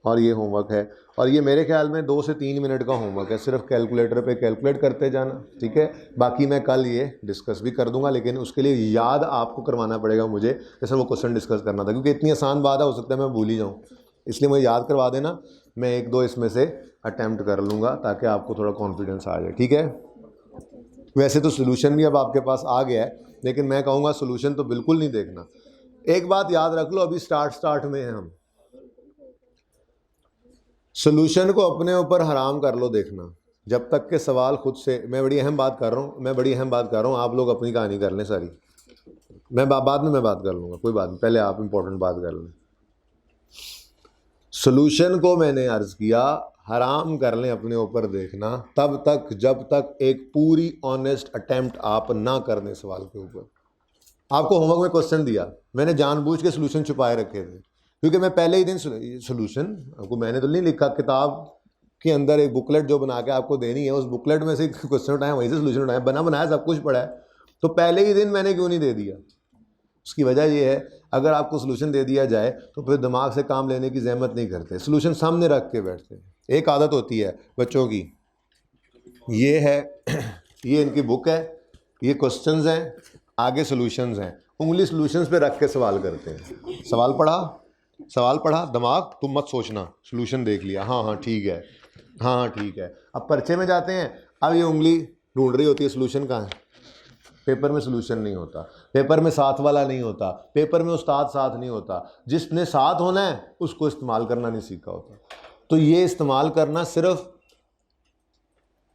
और ये होमवर्क है, और ये मेरे ख्याल में 2 से 3 मिनट का होमवर्क है, सिर्फ कैलकुलेटर पे कैलकुलेट करते जाना, ठीक है। बाकी मैं कल ये डिस्कस भी कर दूंगा, लेकिन उसके लिए याद आपको करवाना पड़ेगा मुझे, जैसे वो क्वेश्चन डिस्कस करना था, क्योंकि इतनी आसान बात है, हो सकता है मैं भूल ही जाऊँ, इसलिए मुझे याद करवा देना। मैं 1-2 इसमें से अटैम्प्ट कर लूँगा ताकि आपको थोड़ा कॉन्फिडेंस आ जाए, ठीक है। वैसे तो सोल्यूशन भी अब आपके पास आ गया है, लेकिन मैं कहूँगा सोल्यूशन तो बिल्कुल नहीं देखना। एक बात याद रख लो, अभी स्टार्ट में हैं हम, सोल्यूशन को अपने ऊपर हराम कर लो देखना, जब तक के सवाल खुद से, मैं बड़ी अहम बात कर रहा हूँ, आप लोग अपनी कहानी कर लें सारी, मैं बाद में मैं बात कर लूँगा, कोई बात नहीं, पहले आप इंपॉर्टेंट बात कर लें। सोल्यूशन को मैंने अर्ज़ किया हराम कर लें अपने ऊपर देखना, तब तक जब तक एक पूरी ऑनेस्ट अटेम्प्ट आप ना कर दें सवाल के ऊपर। आपको होमवर्क में क्वेश्चन दिया, मैंने जानबूझ के सोल्यूशन छुपाए रखे थे, क्योंकि मैं पहले ही दिन सोल्यूशन आपको मैंने तो नहीं लिखा, किताब के अंदर एक बुकलेट जो बना के आपको देनी है, उस बुकलेट में से क्वेश्चन उठाया, वहीं से सोल्यूशन उठाया, बना बनाया सब कुछ पढ़ा है, तो पहले ही दिन मैंने क्यों नहीं दे दिया? उसकी वजह ये है, अगर आपको सोल्यूशन दे दिया जाए तो फिर दिमाग से काम लेने की जहमत नहीं करते, सोल्यूशन सामने रख के बैठते हैं। एक आदत होती है बच्चों की, ये है ये इनकी बुक है, ये क्वेश्चंस हैं, आगे सॉल्यूशंस हैं, उंगली सॉल्यूशंस पे रख के सवाल करते हैं। सवाल पढ़ा, दिमाग तुम मत सोचना, सॉल्यूशन देख लिया, हाँ ठीक है, हाँ ठीक है। अब पर्चे में जाते हैं, अब ये उंगली ढूंढ रही होती है सॉल्यूशन कहाँ है। पेपर में सॉल्यूशन नहीं होता, पेपर में साथ वाला नहीं होता, पेपर में उस्ताद साथ नहीं होता, जिसने साथ होना है उसको इस्तेमाल करना नहीं सीखा होता। तो ये इस्तेमाल करना सिर्फ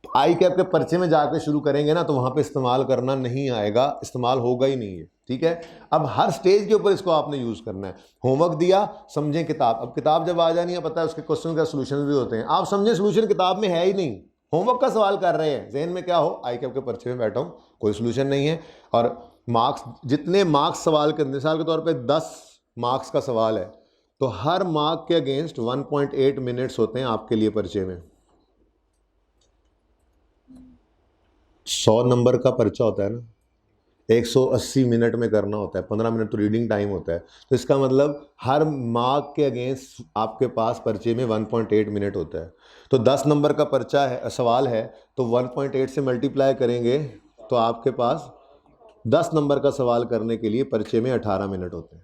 आई कैप के पर्चे में जाकर शुरू करेंगे ना, तो वहाँ पे इस्तेमाल करना नहीं आएगा, इस्तेमाल होगा ही नहीं है, ठीक है। अब हर स्टेज के ऊपर इसको आपने यूज़ करना है। होमवर्क दिया, समझें किताब, अब किताब जब आ जानी है, पता है उसके क्वेश्चन का सोल्यूशन भी होते हैं, आप समझें सोल्यूशन किताब में है ही नहीं, होमवर्क का सवाल कर रहे हैं, जहन में क्या हो, आई कैप के पर्चे में बैठा हूँ, कोई सोल्यूशन नहीं है, और मार्क्स, जितने मार्क्स सवाल के, मिसाल के तौर पे 10 मार्क्स का सवाल है, तो हर मार्क के अगेंस्ट 1.8 मिनट्स होते हैं आपके लिए पर्चे में। 100 नंबर का पर्चा होता है ना, 180 मिनट में करना होता है, 15 मिनट तो रीडिंग टाइम होता है। तो इसका मतलब हर मार्क के अगेंस्ट आपके पास पर्चे में 1.8 मिनट होता है। तो 10 नंबर का पर्चा है, सवाल है, तो 1.8 से मल्टीप्लाई करेंगे तो आपके पास 10 नंबर का सवाल करने के लिए पर्चे में 18 मिनट होते हैं।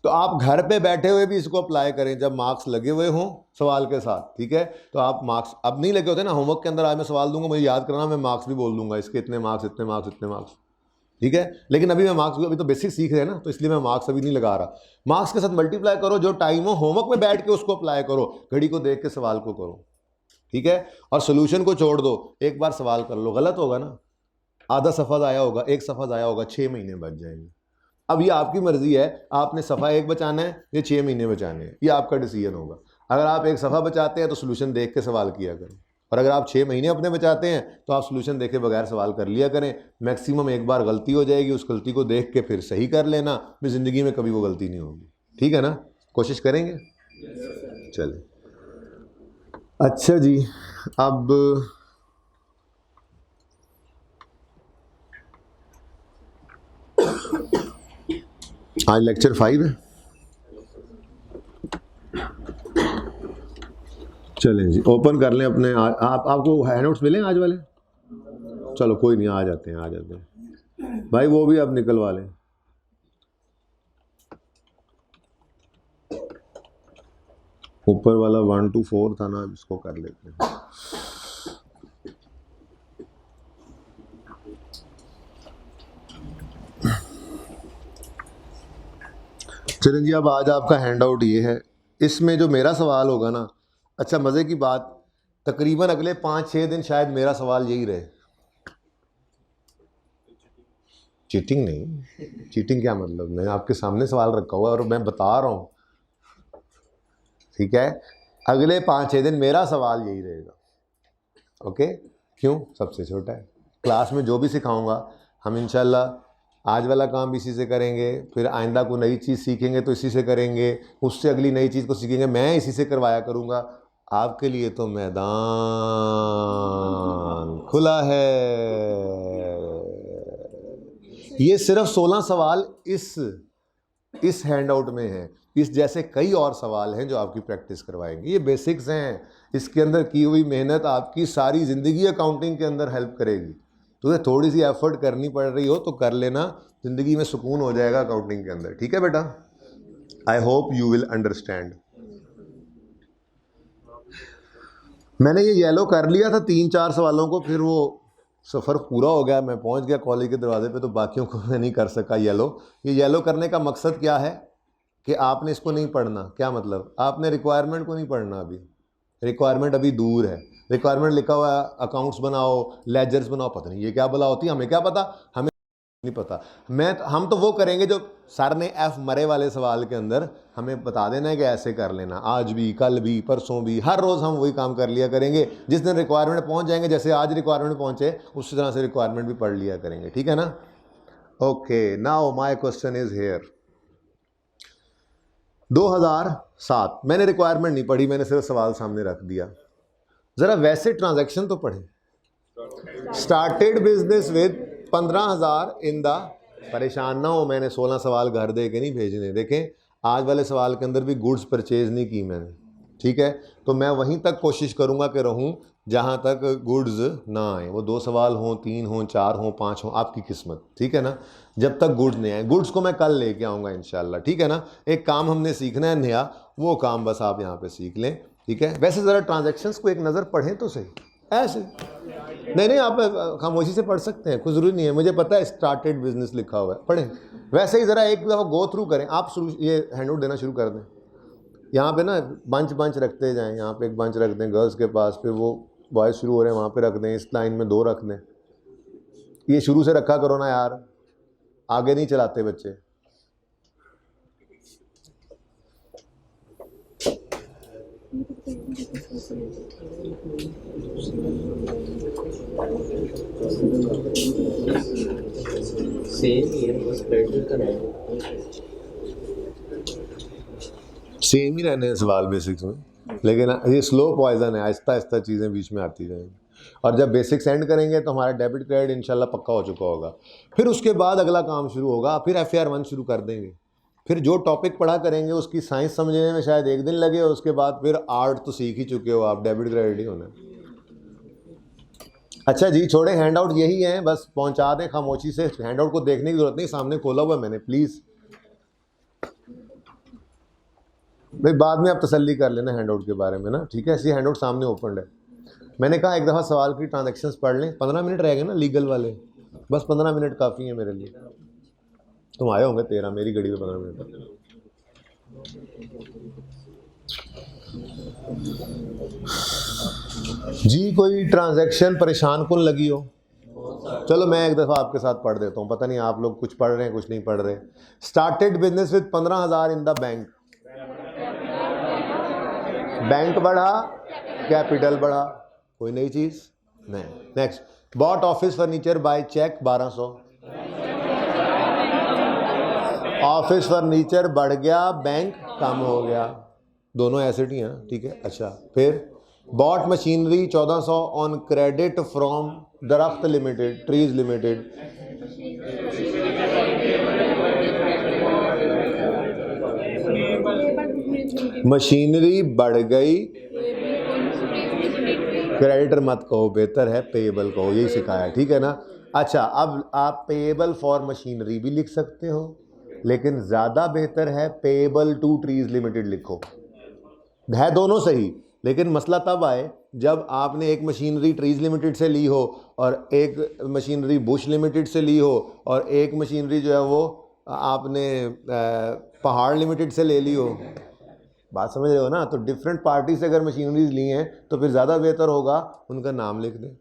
तो आप घर पे बैठे हुए भी इसको अप्लाई करें जब मार्क्स लगे हुए हों सवाल के साथ, ठीक है। तो आप मार्क्स अब नहीं लगे होते ना, होमवर्क के अंदर आज मैं सवाल दूंगा, मुझे याद करना, मैं मार्क्स भी बोल दूंगा, इसके इतने मार्क्स, इतने मार्क्स, इतने मार्क्स, ठीक है। लेकिन अभी मैं मार्क्स, अभी तो बेसिक सीख रहे हैं ना, तो इसलिए मैं मार्क्स अभी नहीं लगा रहा। मार्क्स के साथ मल्टीप्लाई करो, जो टाइम हो होमवर्क में बैठ के उसको अप्लाई करो, घड़ी को देख के सवाल को करो, ठीक है। और सोल्यूशन को छोड़ दो, एक बार सवाल कर लो, गलत होगा ना, आधा सफ़ा आया होगा, एक सफ़ा आया होगा, 6 महीने बच जाएंगे। अब ये आपकी मर्जी है, आपने सफ़ा एक बचाना है या 6 महीने बचाने हैं, ये आपका डिसीजन होगा। अगर आप एक सफ़ा बचाते हैं तो सोल्यूशन देख के सवाल किया करें, और अगर आप 6 महीने अपने बचाते हैं तो आप सोल्यूशन देखे बगैर सवाल कर लिया करें। मैक्सिमम एक बार गलती हो जाएगी, उस गलती को देख के फिर सही कर लेना, फिर ज़िंदगी में कभी वो गलती नहीं होगी, ठीक है ना। कोशिश करेंगे, चले। अच्छा जी, अब आज लेक्चर 5 है, चलें जी, ओपन कर लें अपने। आपको हैंडआउट्स मिले आज वाले? चलो कोई नहीं, आ जाते हैं भाई, वो भी आप निकलवा लें। ऊपर वाला 1 to 4 था ना, इसको कर लेते हैं। चलें जी, अब आज आपका हैंडआउट ये है, इसमें जो मेरा सवाल होगा ना, अच्छा मज़े की बात, तकरीबन अगले 5-6 दिन शायद मेरा सवाल यही रहे। चीटिंग नहीं, चीटिंग क्या मतलब, मैंने आपके सामने सवाल रखा हुआ और मैं बता रहा हूँ, ठीक है। अगले 5-6 दिन मेरा सवाल यही रहेगा, ओके। क्यों? सबसे छोटा है, क्लास में जो भी सिखाऊंगा हम इंशाल्लाह आज वाला काम भी इसी से करेंगे, फिर आइंदा को नई चीज़ सीखेंगे तो इसी से करेंगे, उससे अगली नई चीज़ को सीखेंगे, मैं इसी से करवाया करूँगा। आपके लिए तो मैदान खुला है। ये सिर्फ 16 सवाल इस हैंडआउट में हैं, इस जैसे कई और सवाल हैं जो आपकी प्रैक्टिस करवाएंगे। ये बेसिक्स हैं, इसके अंदर की हुई मेहनत आपकी सारी ज़िंदगी अकाउंटिंग के अंदर हेल्प करेगी। तो थोड़ी सी एफर्ट करनी पड़ रही हो तो कर लेना, ज़िंदगी में सुकून हो जाएगा अकाउंटिंग के अंदर, ठीक है बेटा। I hope you will understand. मैंने ये येलो कर लिया था 3-4 सवालों को, फिर वो सफ़र पूरा हो गया, मैं पहुंच गया कॉलेज के दरवाजे पे, तो बाकियों को मैं नहीं कर सका येलो। ये येलो करने का मकसद क्या है कि आपने इसको नहीं पढ़ना। क्या मतलब? आपने रिक्वायरमेंट को नहीं पढ़ना, अभी रिक्वायरमेंट अभी दूर है। रिक्वायरमेंट लिखा हुआ है अकाउंट्स बनाओ, लेजर्स बनाओ, पता नहीं ये क्या भला होती है, हमें क्या पता, हमें नहीं पता। हम तो वो करेंगे जो सर ने एफ मरे वाले सवाल के अंदर हमें बता देना है कि ऐसे कर लेना, आज भी, कल भी, परसों भी, हर रोज़ हम वही काम कर लिया करेंगे। जिस दिन रिक्वायरमेंट पहुंच जाएंगे, जैसे आज रिक्वायरमेंट पहुंचे, उसी तरह से रिक्वायरमेंट भी पढ़ लिया करेंगे, ठीक है ना। Okay, now my question is here. 2007 मैंने रिक्वायरमेंट नहीं पढ़ी, मैंने सिर्फ सवाल सामने रख दिया। ज़रा वैसे ट्रांजैक्शन तो पढ़ें। Started business with 15,000 in the, परेशान ना हो, मैंने 16 सवाल घर दे के नहीं भेजने। देखें आज वाले सवाल के अंदर भी गुड्स परचेज नहीं की मैंने, ठीक है। तो मैं वहीं तक कोशिश करूंगा कि रहूं जहां तक गुड्स ना आए। वो 2 सवाल हों, 3 हों, 4 हों, 5 हों, आपकी किस्मत, ठीक है ना। जब तक गुड्स नहीं आए, गुड्स को मैं कल लेके आऊँगा इंशाल्लाह, ठीक है ना। एक काम हमने सीखना है नया, वो काम बस आप यहाँ पे सीख लें, ठीक है। वैसे ज़रा ट्रांजैक्शंस को एक नज़र पढ़ें तो सही, ऐसे नहीं, आप खामोशी से पढ़ सकते हैं, कुछ ज़रूरी नहीं है। मुझे पता है स्टार्टेड बिजनेस लिखा हुआ है, पढ़ें। वैसे ही ज़रा एक दफ़ा गो थ्रू करें। आप ये हैंडआउट देना शुरू कर दें। यहाँ पे ना बंच रखते जाएं, यहाँ पे एक बंच रख दें गर्ल्स के पास, फिर वो बॉयज़ शुरू हो रहे हैं वहाँ पे रख दें, इस लाइन में 2 रख दें। ये शुरू से रखा करो ना यार, आगे नहीं चलाते बच्चे। सेम ही रहने हैं सवाल बेसिक्स में, लेकिन ये स्लो पॉइजन है, आहिस्ता आहिस्ता चीज़ें बीच में आती जाएंगी। और जब बेसिक्स एंड करेंगे तो हमारा डेबिट क्रेडिट इंशाल्लाह पक्का हो चुका होगा। फिर उसके बाद अगला काम शुरू होगा, फिर FAR 1 शुरू कर देंगे। फिर जो टॉपिक पढ़ा करेंगे उसकी साइंस समझने में शायद 1 दिन लगे, और उसके बाद फिर आर्ट तो सीख ही चुके हो आप, डेबिट क्रेडिट ही होना है। अच्छा जी, छोड़े हैंड आउट यही हैं, बस पहुंचा दें खामोशी से। हैंड आउट को देखने की जरूरत नहीं, सामने खोला हुआ है मैंने, प्लीज़ भाई बाद में आप तसल्ली कर लेना हैंड आउट के बारे में ना, ठीक है। ऐसी हैंड आउट सामने ओपन है। मैंने कहा एक दफ़ा सवाल की ट्रांजैक्शंस पढ़ लें, 15 मिनट रह गए ना लीगल वाले, बस 15 मिनट काफ़ी है मेरे लिए। तुम आए होंगे 13, मेरी घड़ी में 15 मिनट। जी कोई ट्रांजैक्शन परेशान कौन लगी हो? चलो मैं एक दफ़ा आपके साथ पढ़ देता हूँ, पता नहीं आप लोग कुछ पढ़ रहे हैं कुछ नहीं पढ़ रहे। Started business with 15,000 in the bank, bank बढ़ा, कैपिटल बढ़ा, कोई नई चीज़ नहीं। Next, bought office furniture by cheque 1200, office furniture बढ़ गया, बैंक कम हो गया, दोनों एसेट ही हैं, ठीक है। अच्छा, फिर bought machinery 1400 on credit from दरख्त लिमिटेड, ट्रीज लिमिटेड, मशीनरी बढ़ गई, क्रेडिटर मत कहो, बेहतर है पेएबल कहो, यही सिखाया, ठीक है ना। अच्छा, अब आप पेएबल फॉर मशीनरी भी लिख सकते हो, लेकिन ज़्यादा बेहतर है पेएबल टू ट्रीज लिमिटेड लिखो। है दोनों सही, लेकिन मसला तब आए जब आपने एक मशीनरी ट्रीज लिमिटेड से ली हो और एक मशीनरी बुश लिमिटेड से ली हो और एक मशीनरी जो है वो आपने पहाड़ लिमिटेड से ले ली हो। बात समझ रहे हो ना? तो डिफरेंट पार्टी से अगर मशीनरीज ली हैं तो फिर ज़्यादा बेहतर होगा उनका नाम लिख दें।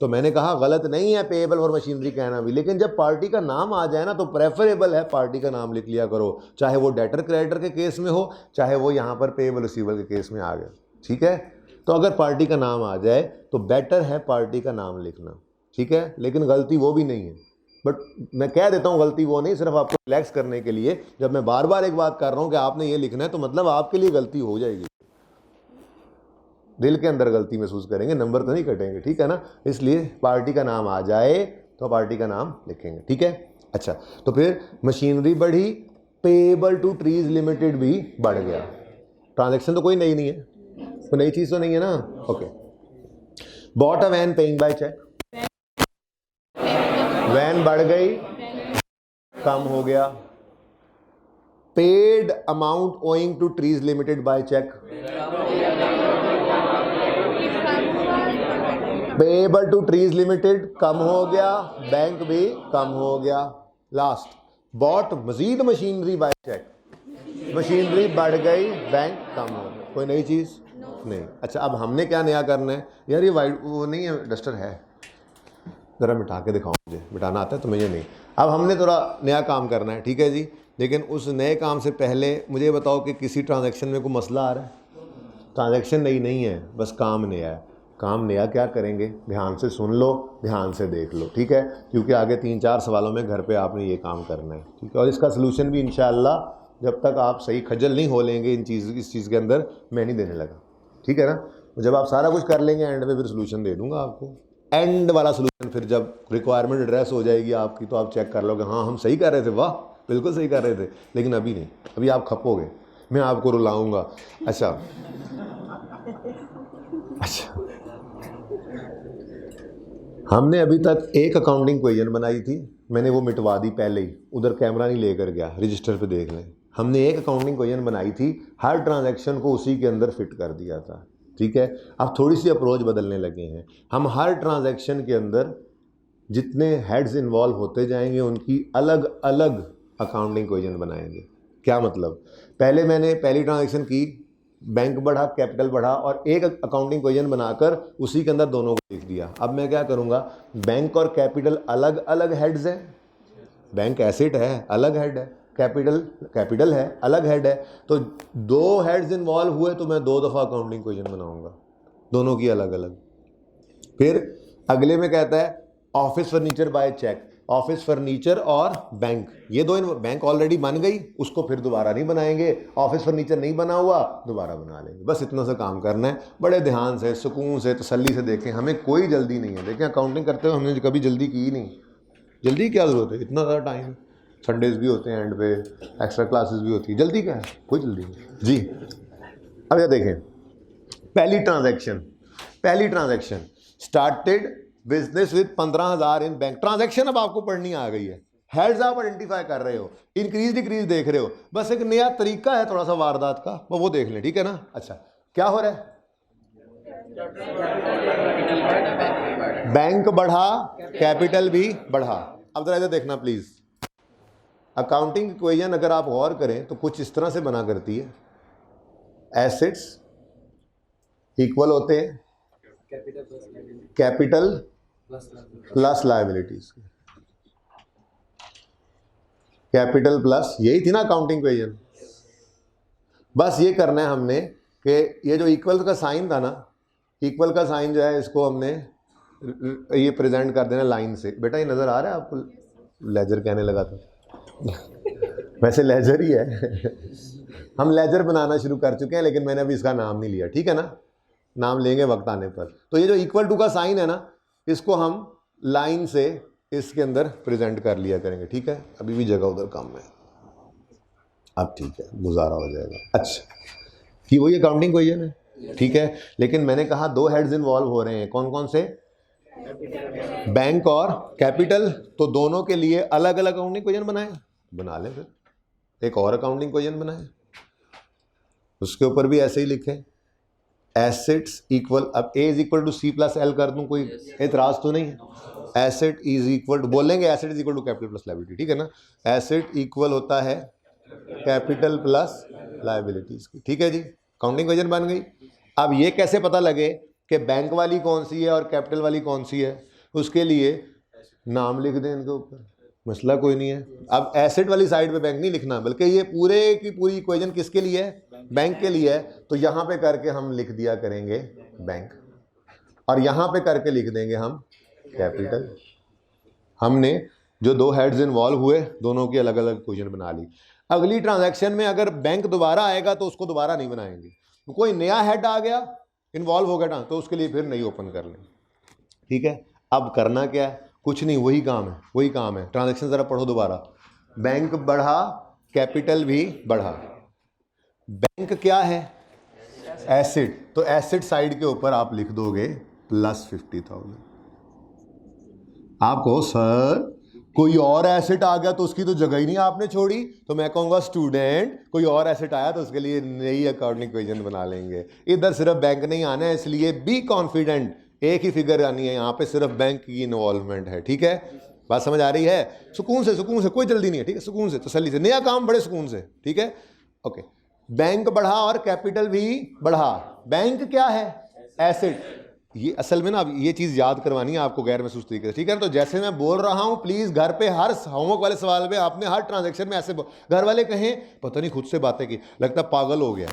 तो मैंने कहा गलत नहीं है पेएबल और मशीनरी कहना भी, लेकिन जब पार्टी का नाम आ जाए ना तो प्रेफरेबल है पार्टी का नाम लिख लिया करो, चाहे वो डेटर क्रेडिटर के केस में हो, चाहे वो यहाँ पर पेएबल रिसीवेबल के केस में आ गए, ठीक है। तो अगर पार्टी का नाम आ जाए तो बेटर है पार्टी का नाम लिखना, ठीक है। लेकिन गलती वो भी नहीं है, बट मैं कह देता हूँ गलती वो नहीं, सिर्फ आपको रिलैक्स करने के लिए। जब मैं बार बार एक बात कर रहा हूँ कि आपने ये लिखना है तो मतलब आपके लिए गलती हो जाएगी, दिल के अंदर गलती महसूस करेंगे, नंबर तो नहीं कटेंगे, ठीक है ना। इसलिए पार्टी का नाम आ जाए तो पार्टी का नाम लिखेंगे, ठीक है। अच्छा, तो फिर मशीनरी बढ़ी, पेएबल टू ट्रीज लिमिटेड भी बढ़ गया। ट्रांजैक्शन तो कोई नई नहीं है, तो नई चीज़ तो नहीं है ना। Okay, bought a van paying by cheque, van बढ़ गई, कम हो गया। Paid amount owing to trees limited by cheque, payable to trees limited कम हो गया, बैंक भी कम हो गया। Last, bought Majeed machinery by cheque, machinery बढ़ गई, बैंक कम हो गया, कोई नई चीज़ नहीं। अच्छा, अब हमने क्या नया करना है यार? ये वाइट वो नहीं है, डस्टर है, ज़रा मिटा के दिखाओ, मुझे मिटाना आता है तो मुझे नहीं। अब हमने थोड़ा नया काम करना है, ठीक है जी। लेकिन उस नए काम से पहले मुझे बताओ कि किसी ट्रांजैक्शन में कोई मसला आ रहा है? ट्रांजैक्शन नई नहीं है, बस काम नया है। काम नया क्या करेंगे? ध्यान से सुन लो, ध्यान से देख लो, ठीक है, क्योंकि आगे 3-4 सवालों में घर पे आपने ये काम करना है, ठीक है। और इसका सलूशन भी इंशाअल्लाह जब तक आप सही खजल नहीं हो लेंगे इस चीज़ के अंदर, मैं नहीं देने लगा, ठीक है ना। जब आप सारा कुछ कर लेंगे एंड में फिर सलूशन दे दूंगा आपको, एंड वाला सलूशन। फिर जब रिक्वायरमेंट एड्रेस हो जाएगी आपकी तो आप चेक कर लोगे, हाँ हम सही कर रहे थे, वाह बिल्कुल सही कर रहे थे। लेकिन अभी नहीं, अभी आप खपोगे, मैं आपको रुलाऊंगा। अच्छा, हमने अभी तक एक अकाउंटिंग क्वेश्चन बनाई थी, मैंने वो मिटवा दी पहले ही, उधर कैमरा नहीं लेकर गया, रजिस्टर पे देख लें। हमने एक अकाउंटिंग क्वेश्चन बनाई थी, हर ट्रांजैक्शन को उसी के अंदर फिट कर दिया था, ठीक है। अब थोड़ी सी अप्रोच बदलने लगे हैं, हम हर ट्रांजैक्शन के अंदर जितने हेड्स इन्वॉल्व होते जाएंगे उनकी अलग अलग अकाउंटिंग क्वेश्चन बनाएंगे। क्या मतलब? पहले मैंने पहली ट्रांजैक्शन की, बैंक बढ़ा, कैपिटल बढ़ा, और एक अकाउंटिंग क्वेश्चन बनाकर उसी के अंदर दोनों को लिख दिया। अब मैं क्या करूँगा, बैंक और कैपिटल अलग अलग हेड्स हैं, बैंक एसेट है अलग हेड है, कैपिटल है अलग हेड है, तो 2 हेड्स इन्वॉल्व हुए तो मैं 2 दफ़ा अकाउंटिंग क्वेश्चन बनाऊंगा, दोनों की अलग अलग। फिर अगले में कहता है office furniture by cheque, office furniture और बैंक, ये दो बैंक ऑलरेडी बन गई, उसको फिर दोबारा नहीं बनाएंगे, ऑफिस फर्नीचर नहीं बना हुआ दोबारा बना लेंगे, बस इतना सा काम करना है। बड़े ध्यान से, सुकून से, तसल्ली से देखें, हमें कोई जल्दी नहीं है। देखें अकाउंटिंग करते हुए हमने कभी जल्दी की ही नहीं, जल्दी क्या ज़रूरत है, इतना ज़्यादा टाइम, संडेज भी होते हैं एंड पे, एक्स्ट्रा क्लासेस भी होती है, जल्दी क्या है, कोई जल्दी नहीं जी। अब ये देखें पहली transaction started business with 15,000 in bank. Transaction अब आपको पढ़नी आ गई है, हेड्स आप आइडेंटिफाई कर रहे हो, इंक्रीज डिक्रीज देख रहे हो, बस एक नया तरीका है थोड़ा सा वारदात का, वो देख लें, ठीक है ना। अच्छा क्या हो रहा है, बैंक बढ़ा, कैपिटल भी बढ़ा। अब जरा इधर देखना प्लीज, अकाउंटिंग इक्वेशन अगर आप गौर करें तो कुछ इस तरह से बना करती है, एसेट्स इक्वल होते हैं capital plus liabilities, capital plus, यही थी ना अकाउंटिंग इक्वेशन। बस ये करना है हमने कि ये जो इक्वल का साइन था ना, इक्वल का साइन जो है इसको हमने ये प्रेजेंट कर देना लाइन से। बेटा ये नज़र आ रहा है आपको, लेजर कहने लगा था वैसे लेजर ही है हम लेजर बनाना शुरू कर चुके हैं, लेकिन मैंने अभी इसका नाम नहीं लिया, ठीक है ना, नाम लेंगे वक्त आने पर। तो ये जो इक्वल टू का साइन है ना, इसको हम लाइन से इसके अंदर प्रेजेंट कर लिया करेंगे, ठीक है। अभी भी जगह उधर कम है, अब ठीक है, गुजारा हो जाएगा। अच्छा कि वही अकाउंटिंग इक्वेशन है, ठीक है, लेकिन मैंने कहा दो हेड्स इन्वॉल्व हो रहे हैं, कौन कौन से, बैंक और कैपिटल, तो दोनों के लिए अलग अलग अकाउंटिंग इक्वेशन बनाए, बना ले, फिर एक और अकाउंटिंग इक्वेशन बनाए, उसके ऊपर भी ऐसे ही लिखे एसेट्स इक्वल, अब A is equal to C plus L कर दूं, कोई एतराज तो नहीं है। एसेट इज इक्वल टू, बोलेंगे asset is equal to capital plus liability, ठीक है ना, एसेट इक्वल होता है कैपिटल प्लस लायबिलिटीज की, ठीक है जी, अकाउंटिंग इक्वेशन बन गई। अब ये कैसे पता लगे कि बैंक वाली कौन सी है और कैपिटल वाली कौन सी है, उसके लिए नाम लिख दें इनके ऊपर, मसला कोई नहीं है। अब एसेट वाली साइड पे बैंक नहीं लिखना, बल्कि ये पूरे की पूरी इक्वेशन किसके लिए है, बैंक के लिए है, तो यहाँ पे करके हम लिख दिया करेंगे बैंक, और यहाँ पे करके लिख देंगे हम कैपिटल। हमने जो दो हेड्स इन्वॉल्व हुए, दोनों की अलग अलग इक्वेशन बना ली। अगली ट्रांजैक्शन में अगर बैंक दोबारा आएगा तो उसको दोबारा नहीं बनाएंगे, कोई नया हेड आ गया इन्वॉल्व हो गया तो उसके लिए फिर नहीं ओपन कर लें, ठीक है। अब करना क्या है, कुछ नहीं, वही काम है, ट्रांजैक्शन ज़रा पढ़ो दोबारा, बैंक बढ़ा, कैपिटल भी बढ़ा। बैंक क्या है, एसेट, तो एसेट साइड के ऊपर आप लिख दोगे प्लस 50,000। आप कहो सर कोई और एसेट आ गया तो उसकी तो जगह ही नहीं आपने छोड़ी, तो मैं कहूँगा स्टूडेंट कोई और एसेट आया तो उसके लिए नई अकाउंटिंग इक्वेशन बना लेंगे। इधर सिर्फ बैंक नहीं आना है, इसलिए बी कॉन्फिडेंट, एक ही फिगर आनी है यहाँ पे, सिर्फ बैंक की इन्वॉल्वमेंट है, ठीक है। बात समझ आ रही है, सुकून से कोई जल्दी नहीं है, ठीक है, सुकून से, तसल्ली से, नया काम बड़े सुकून से, ठीक है, ओके। बैंक बढ़ा और कैपिटल भी बढ़ा। बैंक क्या है, एसेट। ये असल में ना अब ये चीज़ याद करवानी है आपको गैर महसूस तरीके से, ठीक है। तो जैसे मैं बोल रहा हूँ प्लीज़ घर पे हर होमवर्क वाले सवाल में आपने हर ट्रांजैक्शन में ऐसे घर वाले कहें पता नहीं खुद से बातें की, लगता पागल हो गया,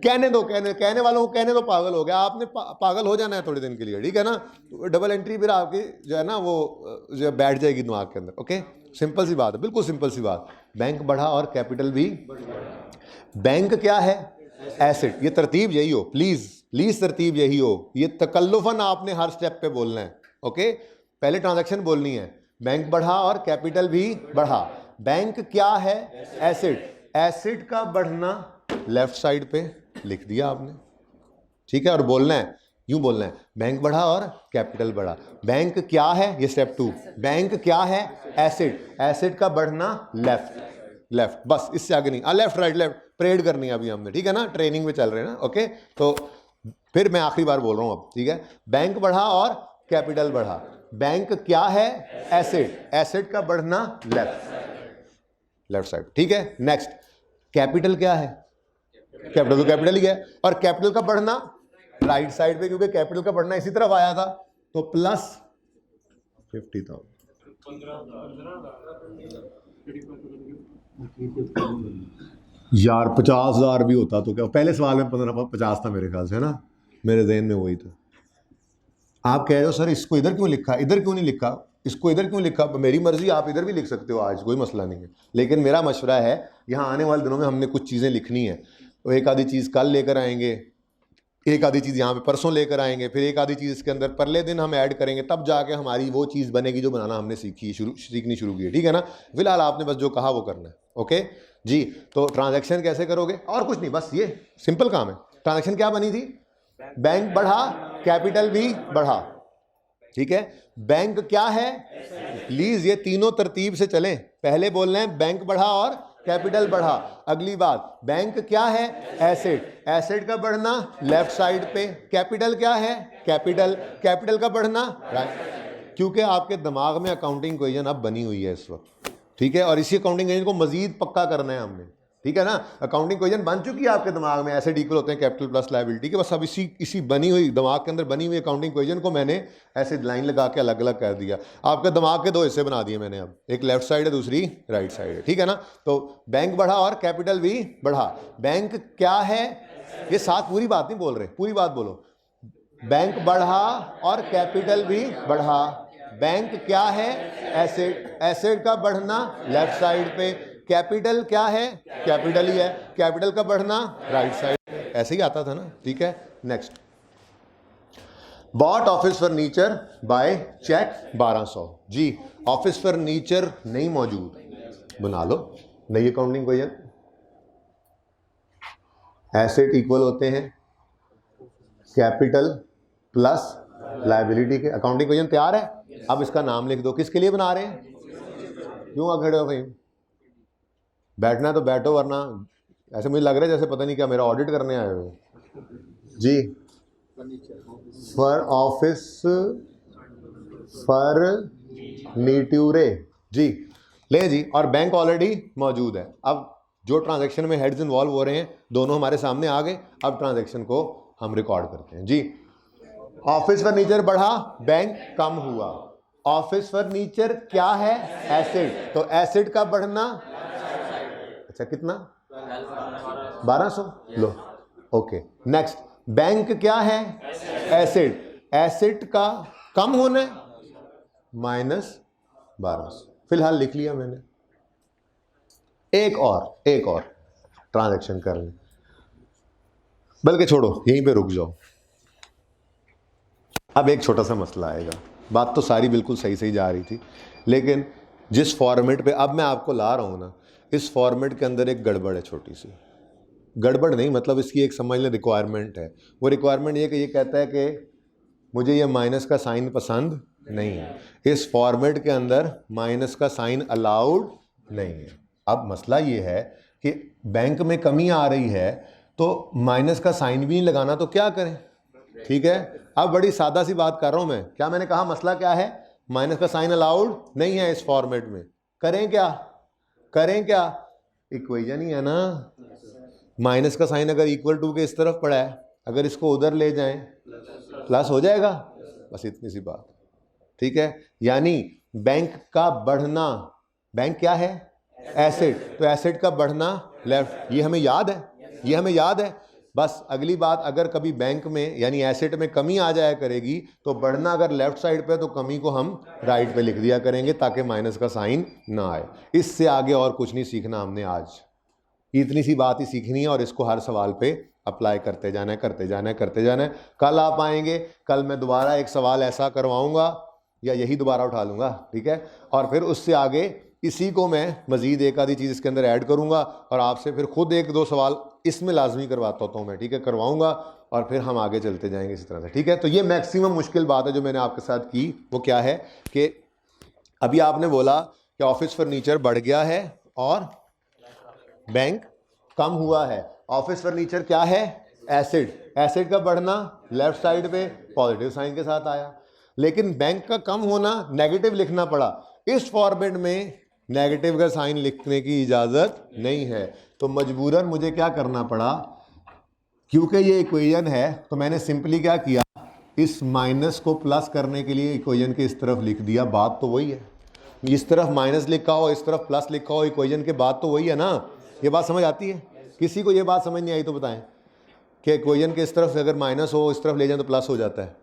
कहने दो, कहने वालों को कहने दो पागल हो गया, आपने पागल हो जाना है थोड़े दिन के लिए, ठीक है ना। तो डबल एंट्री फिर आपकी जो है ना वो जो बैठ जाएगी दिमाग के अंदर, ओके। सिंपल सी बात है, बिल्कुल सिंपल सी बात, बैंक बढ़ा और कैपिटल भी। बैंक क्या है, एसेट। ये तरतीब यही हो, प्लीज तरतीब यही हो, ये तकल्लुफन आपने हर स्टेप पे बोलना है, ओके। पहले ट्रांजैक्शन बोलनी है, बैंक बढ़ा और कैपिटल भी बढ़ा। बैंक क्या है, एसेट। एसेट का बढ़ना लेफ्ट साइड पे लिख दिया आपने, ठीक है। और बोलना है, यूं बोलना है, बैंक बढ़ा और कैपिटल बढ़ा। बैंक क्या है, ये स्टेप 2, बैंक क्या है, एसेट। एसेट का बढ़ना लेफ्ट, बस इससे आगे नहीं, लेफ्ट राइट परेड करनी है अभी हमने, ठीक है ना, ट्रेनिंग में चल रहे हैं ना, ओके। तो फिर मैं आखिरी बार बोल रहा हूं अब, ठीक है। बैंक बढ़ा और कैपिटल बढ़ा। बैंक क्या है, एसेट। एसेट का बढ़ना लेफ्ट साइड, ठीक है। नेक्स्ट, कैपिटल क्या है, कैपिटल तो कैपिटल ही है, और कैपिटल का बढ़ना राइट साइड पे, क्योंकि कैपिटल का बढ़ना इसी तरफ आया था, तो प्लस 50,000। यार 50,000 भी होता तो क्या, पहले सवाल में 50 था मेरे ख्याल से, है ना, मेरे जहन में वही था। आप कह रहे हो सर इसको इधर क्यों लिखा, इधर क्यों नहीं लिखा, इसको इधर क्यों लिखा, मेरी मर्जी, आप इधर भी लिख सकते हो आज, कोई मसला नहीं है, लेकिन मेरा मशवरा है यहाँ आने वाले दिनों में हमने कुछ चीज़ें लिखनी है, तो एक आधी चीज़ कल लेकर आएंगे, एक आधी चीज़ यहाँ पे परसों लेकर आएंगे, फिर एक आधी चीज़ इसके अंदर परले दिन हम ऐड करेंगे, तब जाके हमारी वो चीज़ बनेगी जो बनाना हमने सीखनी शुरू की है, ठीक है ना। फिलहाल आपने बस जो कहा वो करना है, ओके जी। तो ट्रांजैक्शन कैसे करोगे, और कुछ नहीं, बस ये सिंपल काम है। ट्रांजैक्शन क्या बनी थी, बैंक बढ़ा, कैपिटल भी बढ़ा, ठीक है। बैंक क्या है, प्लीज ये तीनों तरतीब से चलें, पहले बोल रहे हैं बैंक बढ़ा और कैपिटल बढ़ा। अगली बात, बैंक क्या है, एसेट, एसेट का बढ़ना लेफ्ट साइड पे, कैपिटल क्या है, कैपिटल, कैपिटल का बढ़ना राइट, क्योंकि आपके दिमाग में अकाउंटिंग इक्वेशन अब बनी हुई है इस वक्त, ठीक है, और इसी अकाउंटिंग इक्वेशन को मजीद पक्का करना है हमने, ठीक है ना। अकाउंटिंग इक्वेशन बन चुकी है आपके दिमाग में, एसेट इक्वल होते हैं कैपिटल प्लस लायबिलिटी के, बस अब इसी बनी हुई दिमाग के अंदर बनी हुई अकाउंटिंग इक्वेशन को मैंने ऐसे लाइन लगा के अलग अलग कर दिया। आपके दिमाग के दो हिस्से बना दिए मैंने, अब एक लेफ्ट साइड है, दूसरी राइट साइड है, ठीक है ना। तो बैंक बढ़ा और कैपिटल भी बढ़ा। बैंक क्या है, ये साथ पूरी बात नहीं बोल रहे, पूरी बात बोलो। बैंक बढ़ा और कैपिटल भी बढ़ा। बैंक क्या है, एसेट, एसेट का बढ़ना लेफ्ट साइड पे, कैपिटल क्या है, कैपिटल ही है, कैपिटल का बढ़ना राइट साइड, ऐसे ही आता था ना, ठीक है। Next, bought office furniture by cheque 1200 जी। ऑफिस फर्नीचर नहीं मौजूद, बना लो नई अकाउंटिंग इक्वेशन। एसेट इक्वल होते हैं कैपिटल प्लस लायबिलिटी के। अकाउंटिंग इक्वेशन तैयार है, अब इसका नाम लिख दो। किसके लिए बना रहे हैं, क्यों खड़े हो भाई, बैठना है तो बैठो, वरना ऐसे मुझे लग रहा है जैसे पता नहीं क्या मेरा ऑडिट करने आए हो जी। फर ऑफिस फर्नीट्यूरे जी, ले जी। और बैंक ऑलरेडी मौजूद है। अब जो ट्रांजैक्शन में हेड्स इन्वॉल्व हो रहे हैं दोनों हमारे सामने आ गए, अब ट्रांजैक्शन को हम रिकॉर्ड करते हैं जी। ऑफिस फर्नीचर बढ़ा, बैंक कम हुआ। ऑफिस फर्नीचर क्या है, एसेट, तो एसेट का बढ़ना, अच्छा कितना, 1200 लो, ओके। नेक्स्ट, बैंक क्या है, एसेट, एसेट का कम होना है -1200, फिलहाल लिख लिया मैंने। एक और ट्रांजैक्शन कर लें, बल्कि छोड़ो यहीं पे रुक जाओ। अब एक छोटा सा मसला आएगा, बात तो सारी बिल्कुल सही जा रही थी, लेकिन जिस फॉर्मेट पे अब मैं आपको ला रहा हूँ ना, इस फॉर्मेट के अंदर एक गड़बड़ है, छोटी सी गड़बड़ नहीं, मतलब इसकी एक समझ लें रिक्वायरमेंट है। वो रिक्वायरमेंट ये कि ये कहता है कि मुझे ये माइनस का साइन पसंद नहीं है, इस फॉर्मेट के अंदर माइनस का साइन अलाउड नहीं है। अब मसला ये है कि बैंक में कमी आ रही है तो माइनस का साइन भी नहीं लगाना, तो क्या करें, ठीक है। अब बड़ी सादा सी बात कर रहा हूं मैं, क्या मैंने कहा, मसला क्या है, माइनस का साइन अलाउड नहीं है इस फॉर्मेट में। करें क्या, इक्वेशन ही है ना, माइनस का साइन अगर इक्वल टू के इस तरफ पड़ा है, अगर इसको उधर ले जाएं प्लस हो जाएगा, बस इतनी सी बात, ठीक है। यानी बैंक का बढ़ना, बैंक क्या है, एसेट, तो एसेट का बढ़ना लेफ्ट, ये हमें याद है। बस अगली बात, अगर कभी बैंक में यानी एसेट में कमी आ जाया करेगी तो बढ़ना अगर लेफ्ट साइड पे तो कमी को हम राइट पे लिख दिया करेंगे ताकि माइनस का साइन ना आए। इससे आगे और कुछ नहीं सीखना हमने, आज इतनी सी बात ही सीखनी है और इसको हर सवाल पे अप्लाई करते जाना है। कल आप आएंगे, कल मैं दोबारा एक सवाल ऐसा करवाऊंगा या यही दोबारा उठा लूँगा, ठीक है, और फिर उससे आगे इसी को मैं मज़ीद एक आधी चीज़ इसके अंदर ऐड करूँगा और आपसे फिर खुद एक दो सवाल इसमें लाजमी करवाता होता हूँ मैं, ठीक है, करवाऊँगा और फिर हम आगे चलते जाएंगे इसी तरह से, ठीक है। तो ये मैक्सिमम मुश्किल बात है जो मैंने आपके साथ की, वो क्या है कि अभी आपने बोला कि ऑफिस फर्नीचर बढ़ गया है और बैंक कम हुआ है। ऑफिस फर्नीचर क्या है, एसेट, एसेट का बढ़ना लेफ्ट साइड पे पॉजिटिव साइन के साथ आया, लेकिन बैंक का कम होना नेगेटिव लिखना पड़ा। इस फॉर्मेट में नेगेटिव का साइन लिखने की इजाज़त नहीं है, तो मजबूरन मुझे क्या करना पड़ा, क्योंकि ये इक्वेशन है तो मैंने सिंपली क्या किया, इस माइनस को प्लस करने के लिए इक्वेशन के इस तरफ लिख दिया। बात तो वही है, इस तरफ माइनस लिखा हो इस तरफ प्लस लिखा हो, इक्वेशन के बात तो वही है ना। ये बात समझ आती है? किसी को ये बात समझ नहीं आई तो बताएं कि इक्वेशन के इस तरफ अगर माइनस हो इस तरफ ले जाए तो प्लस हो जाता है।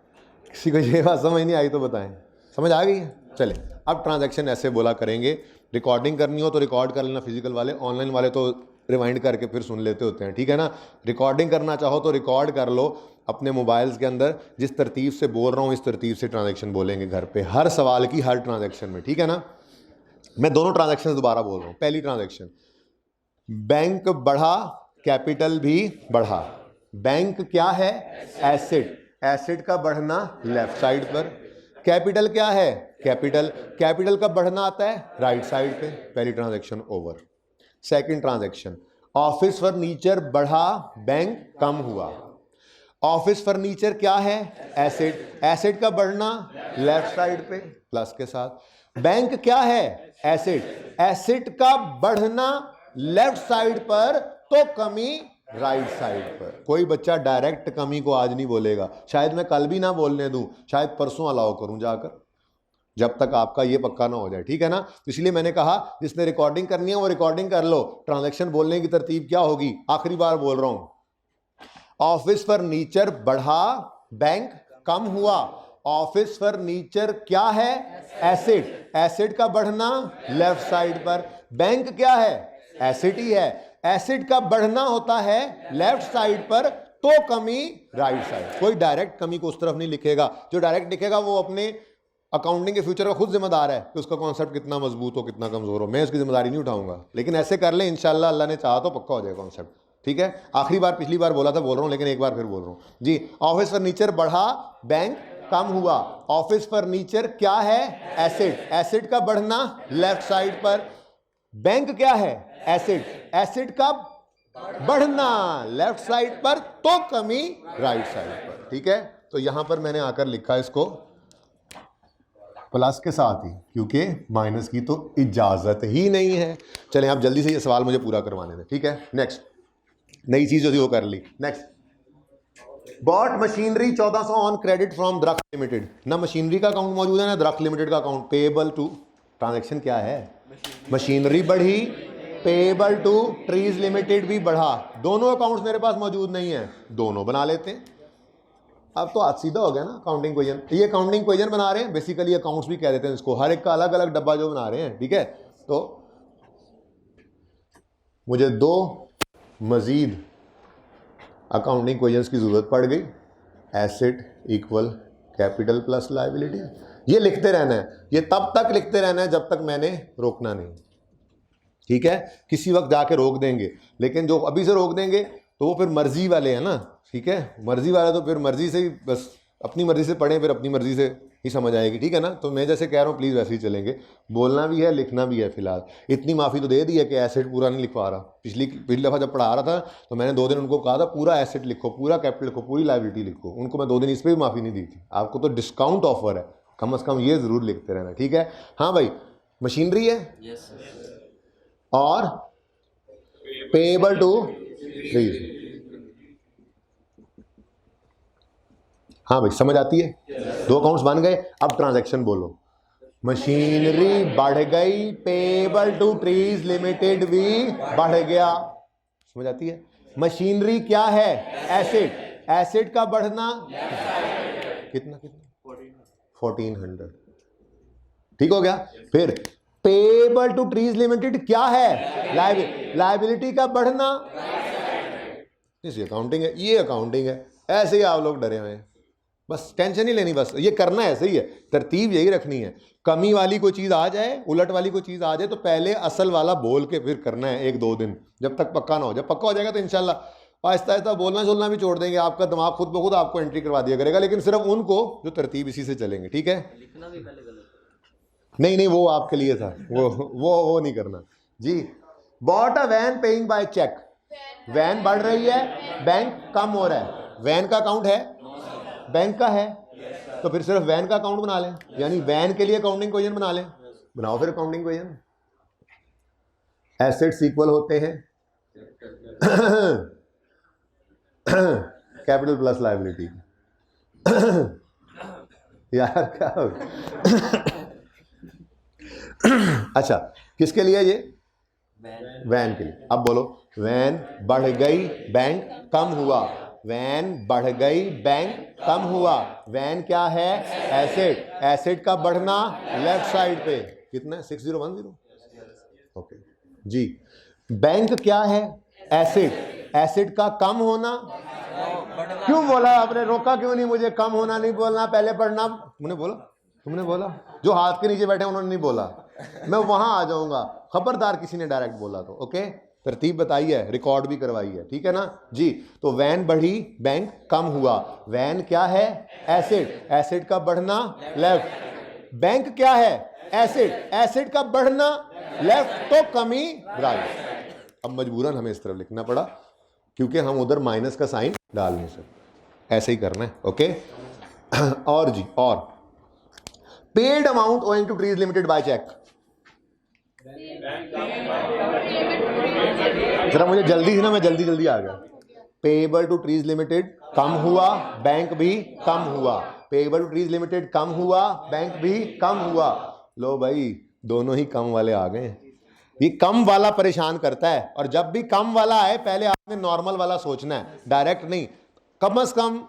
किसी को ये बात समझ नहीं आई तो बताएं। समझ आ गई है? चले। अब ट्रांजैक्शन ऐसे बोला करेंगे, रिकॉर्डिंग करनी हो तो रिकॉर्ड कर लेना फिजिकल वाले, ऑनलाइन वाले तो रिवाइंड करके फिर सुन लेते होते हैं, ठीक है ना। रिकॉर्डिंग करना चाहो तो रिकॉर्ड कर लो अपने मोबाइल्स के अंदर, जिस तरतीब से बोल रहा हूँ इस तरतीब से ट्रांजैक्शन बोलेंगे घर पे, हर सवाल की हर ट्रांजैक्शन में, ठीक है ना। मैं दोनों ट्रांजैक्शन दोबारा बोल रहा हूँ। पहली ट्रांजैक्शन, बैंक बढ़ा, कैपिटल भी बढ़ा। बैंक क्या है? एसेट। एसेट का बढ़ना लेफ्ट साइड पर। कैपिटल क्या है? कैपिटल। कैपिटल का बढ़ना आता है राइट साइड पे। पहली transaction over. Second transaction, office furniture बढ़ा, बैंक कम हुआ। ऑफिस फर्नीचर क्या है? एसेट। एसेट का बढ़ना लेफ्ट साइड पे प्लस के साथ। बैंक क्या है? एसेट। एसेट का बढ़ना लेफ्ट साइड पर तो कमी राइट साइड पर। कोई बच्चा डायरेक्ट कमी को आज नहीं बोलेगा, शायद मैं कल भी ना बोलने दूं, शायद परसों अलाउ करूं जाकर, जब तक आपका ये पक्का ना हो जाए, ठीक है ना। तो इसलिए मैंने कहा जिसने रिकॉर्डिंग करनी है वो रिकॉर्डिंग कर लो। ट्रांजैक्शन बोलने की तरतीब क्या होगी? आखिरी बार बोल रहा हूं, ऑफिस फर्नीचर बढ़ा, बैंक कम हुआ। ऑफिस फर्नीचर क्या है? एसेट। एसेट का बढ़ना लेफ्ट साइड पर। बैंक क्या है? एसेट ही है। एसेट का बढ़ना होता है लेफ्ट साइड पर तो कमी राइट साइड। कोई डायरेक्ट कमी को उस तरफ नहीं लिखेगा, जो डायरेक्ट लिखेगा वो अपने अकाउंटिंग के फ्यूचर का खुद जिम्मेदार है कि उसका कॉन्सेप्ट कितना मजबूत हो कितना कमजोर हो, मैं उसकी जिम्मेदारी नहीं उठाऊंगा। लेकिन ऐसे कर ले इंशाल्लाह, अल्लाह ने चाहा तो पक्का हो जाएगा कॉन्सेप्ट, ठीक है। आखिरी बार पिछली बार बोला था, बोल रहा हूं, लेकिन एक बार फिर बोल रहा हूं जी। ऑफिस फर्नीचर बढ़ा, बैंक कम हुआ। ऑफिस फर्नीचर क्या है? एसेट। एसेट का बढ़ना लेफ्ट साइड पर। बैंक क्या है? एसेट। एसेट का बढ़ना लेफ्ट साइड पर तो कमी राइट साइड पर, ठीक है। तो यहां पर मैंने आकर लिखा इसको प्लस के साथ ही, क्योंकि माइनस की तो इजाजत ही नहीं है। चलें आप जल्दी से ये सवाल मुझे पूरा करवाने दें, ठीक है। नेक्स्ट, नई चीज जो थी वो कर ली। Next, bought machinery 1400 on credit from द्रख लिमिटेड। ना मशीनरी का अकाउंट मौजूद है ना द्रख लिमिटेड का अकाउंट। पेएबल टू, ट्रांजैक्शन क्या है? मशीनरी बढ़ी, पेएबल टू ट्रीज लिमिटेड भी बढ़ा। दोनों अकाउंट्स मेरे पास मौजूद नहीं है, दोनों बना लेते हैं। अब तो आज सीधा हो गया ना अकाउंटिंग क्वेश्चन। ये अकाउंटिंग क्वेश्चन बना रहे हैं, बेसिकली अकाउंट्स भी कह देते हैं इसको, हर एक का अलग अलग डब्बा जो बना रहे हैं, ठीक है। तो मुझे दो मजीद अकाउंटिंग क्वेश्चंस की जरूरत पड़ गई। Asset equal capital plus liability, ये लिखते रहना है, ये तब तक लिखते रहना है जब तक मैंने रोकना नहीं, ठीक है। किसी वक्त जाके रोक देंगे, लेकिन जो अभी से रोक देंगे तो वो फिर मर्जी वाले हैं ना, ठीक है। मर्जी वाले तो फिर मर्जी से ही, बस अपनी मर्जी से पढ़ें, फिर अपनी मर्जी से ही समझ आएगी, ठीक है ना। तो मैं जैसे कह रहा हूँ प्लीज़ वैसे ही चलेंगे, बोलना भी है लिखना भी है। फिलहाल इतनी माफ़ी तो दे दी है कि एसेट पूरा नहीं लिखवा रहा। पिछली दफ़ा जब पढ़ा रहा था तो मैंने 2 दिन उनको कहा था पूरा एसेट लिखो, पूरा कैपिटल लिखो, पूरी लायबिलिटी लिखो। उनको मैं 2 दिन इस पर भी माफ़ी नहीं दी थी। आपको तो डिस्काउंट ऑफर है, कम से कम ये ज़रूर लिखते रहना, ठीक है। हाँ भाई, मशीनरी है और पेएबल टू ट्रीज। हाँ भाई समझ आती है, 2 अकाउंट्स बन गए। अब ट्रांजैक्शन बोलो। मशीनरी बढ़ गई, पेएबल टू ट्रीज लिमिटेड भी बढ़ गया, समझ आती है। मशीनरी क्या है? एसेट। एसेट का बढ़ना कितना 1400, ठीक हो गया। फिर पेएबल टू ट्रीज लिमिटेड क्या है? लायबिलिटी का बढ़ना, इसी अकाउंटिंग है, ये अकाउंटिंग है। ऐसे ही आप लोग डरे हुए हैं, बस टेंशन नहीं लेनी, बस ये करना ऐसे ही है, तरतीब यही रखनी है। कमी वाली कोई चीज़ आ जाए, उलट वाली कोई चीज़ आ जाए तो पहले असल वाला बोल के फिर करना है 1-2 दिन, जब तक पक्का ना हो। जब पक्का हो जाएगा तो इंशाल्लाह आहिस्ता आहिस्ता बोलना चलना भी छोड़ देंगे, आपका दिमाग खुद ब खुद आपको एंट्री करवा दिया करेगा। लेकिन सिर्फ उनको जो तरतीब इसी से चलेंगे, ठीक है। लिखना भी पहले गलत, नहीं वो आपके लिए था, वो नहीं करना जी। Bought a van paying by cheque. Van बढ़ रही है, बैंक कम हो रहा है। वैन का अकाउंट है, बैंक का है, तो फिर सिर्फ वैन का अकाउंट बना लें, यानी वैन के लिए अकाउंटिंग क्वेश्चन बना लें। बनाओ फिर अकाउंटिंग क्वेश्चन। एसेट्स इक्वल होते हैं कैपिटल प्लस लायबिलिटी। यार क्या हो अच्छा, किसके लिए ये? वैन के लिए। अब बोलो, वैन बढ़ गई, बैंक कम हुआ। वैन बढ़ गई, बैंक कम हुआ। वैन क्या है? एसेट। एसेट का बढ़ना लेफ्ट साइड पे कितना? 6010। ओके जी। बैंक क्या है? एसेट। एसेट का कम होना। क्यों बोला आपने? रोका क्यों नहीं मुझे? कम होना नहीं बोलना, पहले पढ़ना। तुमने बोला? तुमने बोला? जो हाथ के नीचे बैठे उन्होंने नहीं बोला। मैं वहां आ जाऊंगा, खबरदार किसी ने डायरेक्ट बोला तो। ओके, तरतीब बताई है, रिकॉर्ड भी करवाई है, ठीक है ना जी। तो वैन बढ़ी, बैंक कम हुआ। वैन क्या है? एसेट। एसेट का बढ़ना लेफ्ट। बैंक क्या है? एसेट। एसेट का बढ़ना लेफ्ट, तो कमी राइट। अब मजबूरन हमें इस तरफ लिखना पड़ा क्योंकि हम उधर माइनस का साइन डाल नहीं सकते, ऐसे ही करना है। ओके और जी, और paid amount owing to trees limited by cheque. जरा मुझे जल्दी थी ना, मैं जल्दी जल्दी आ गया। पेएबल टू ट्रीज लिमिटेड कम हुआ, बैंक भी कम हुआ। पेएबल टू ट्रीज लिमिटेड कम हुआ, बैंक भी कम हुआ। लो भाई, दोनों ही कम वाले आ गए। ये कम वाला परेशान करता है, और जब भी कम वाला आए पहले आपने नॉर्मल वाला सोचना है, डायरेक्ट नहीं। कम से कम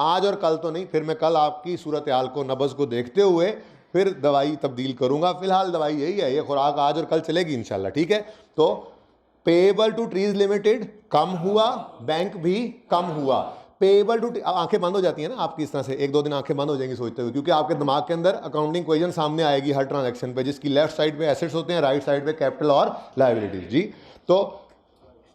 आज और कल तो नहीं, फिर मैं कल आपकी सूरत हाल को, नब्ज को देखते हुए फिर दवाई तब्दील करूंगा। फिलहाल दवाई यही है, ये खुराक आज और कल चलेगी इंशाल्लाह, ठीक है। तो पेएबल टू ट्रीज लिमिटेड कम हुआ, बैंक भी कम हुआ। पेएबल टू, आंखें बंद हो जाती है ना आपकी इस तरह से, एक दो दिन आंखें बंद हो जाएंगी सोचते हुए, क्योंकि आपके दिमाग के अंदर अकाउंटिंग इक्वेशन सामने आएगी हर ट्रांजैक्शन पे, जिसकी लेफ्ट साइड पे एसेट्स होते हैं, राइट साइड पे कैपिटल और लायबिलिटीज जी। तो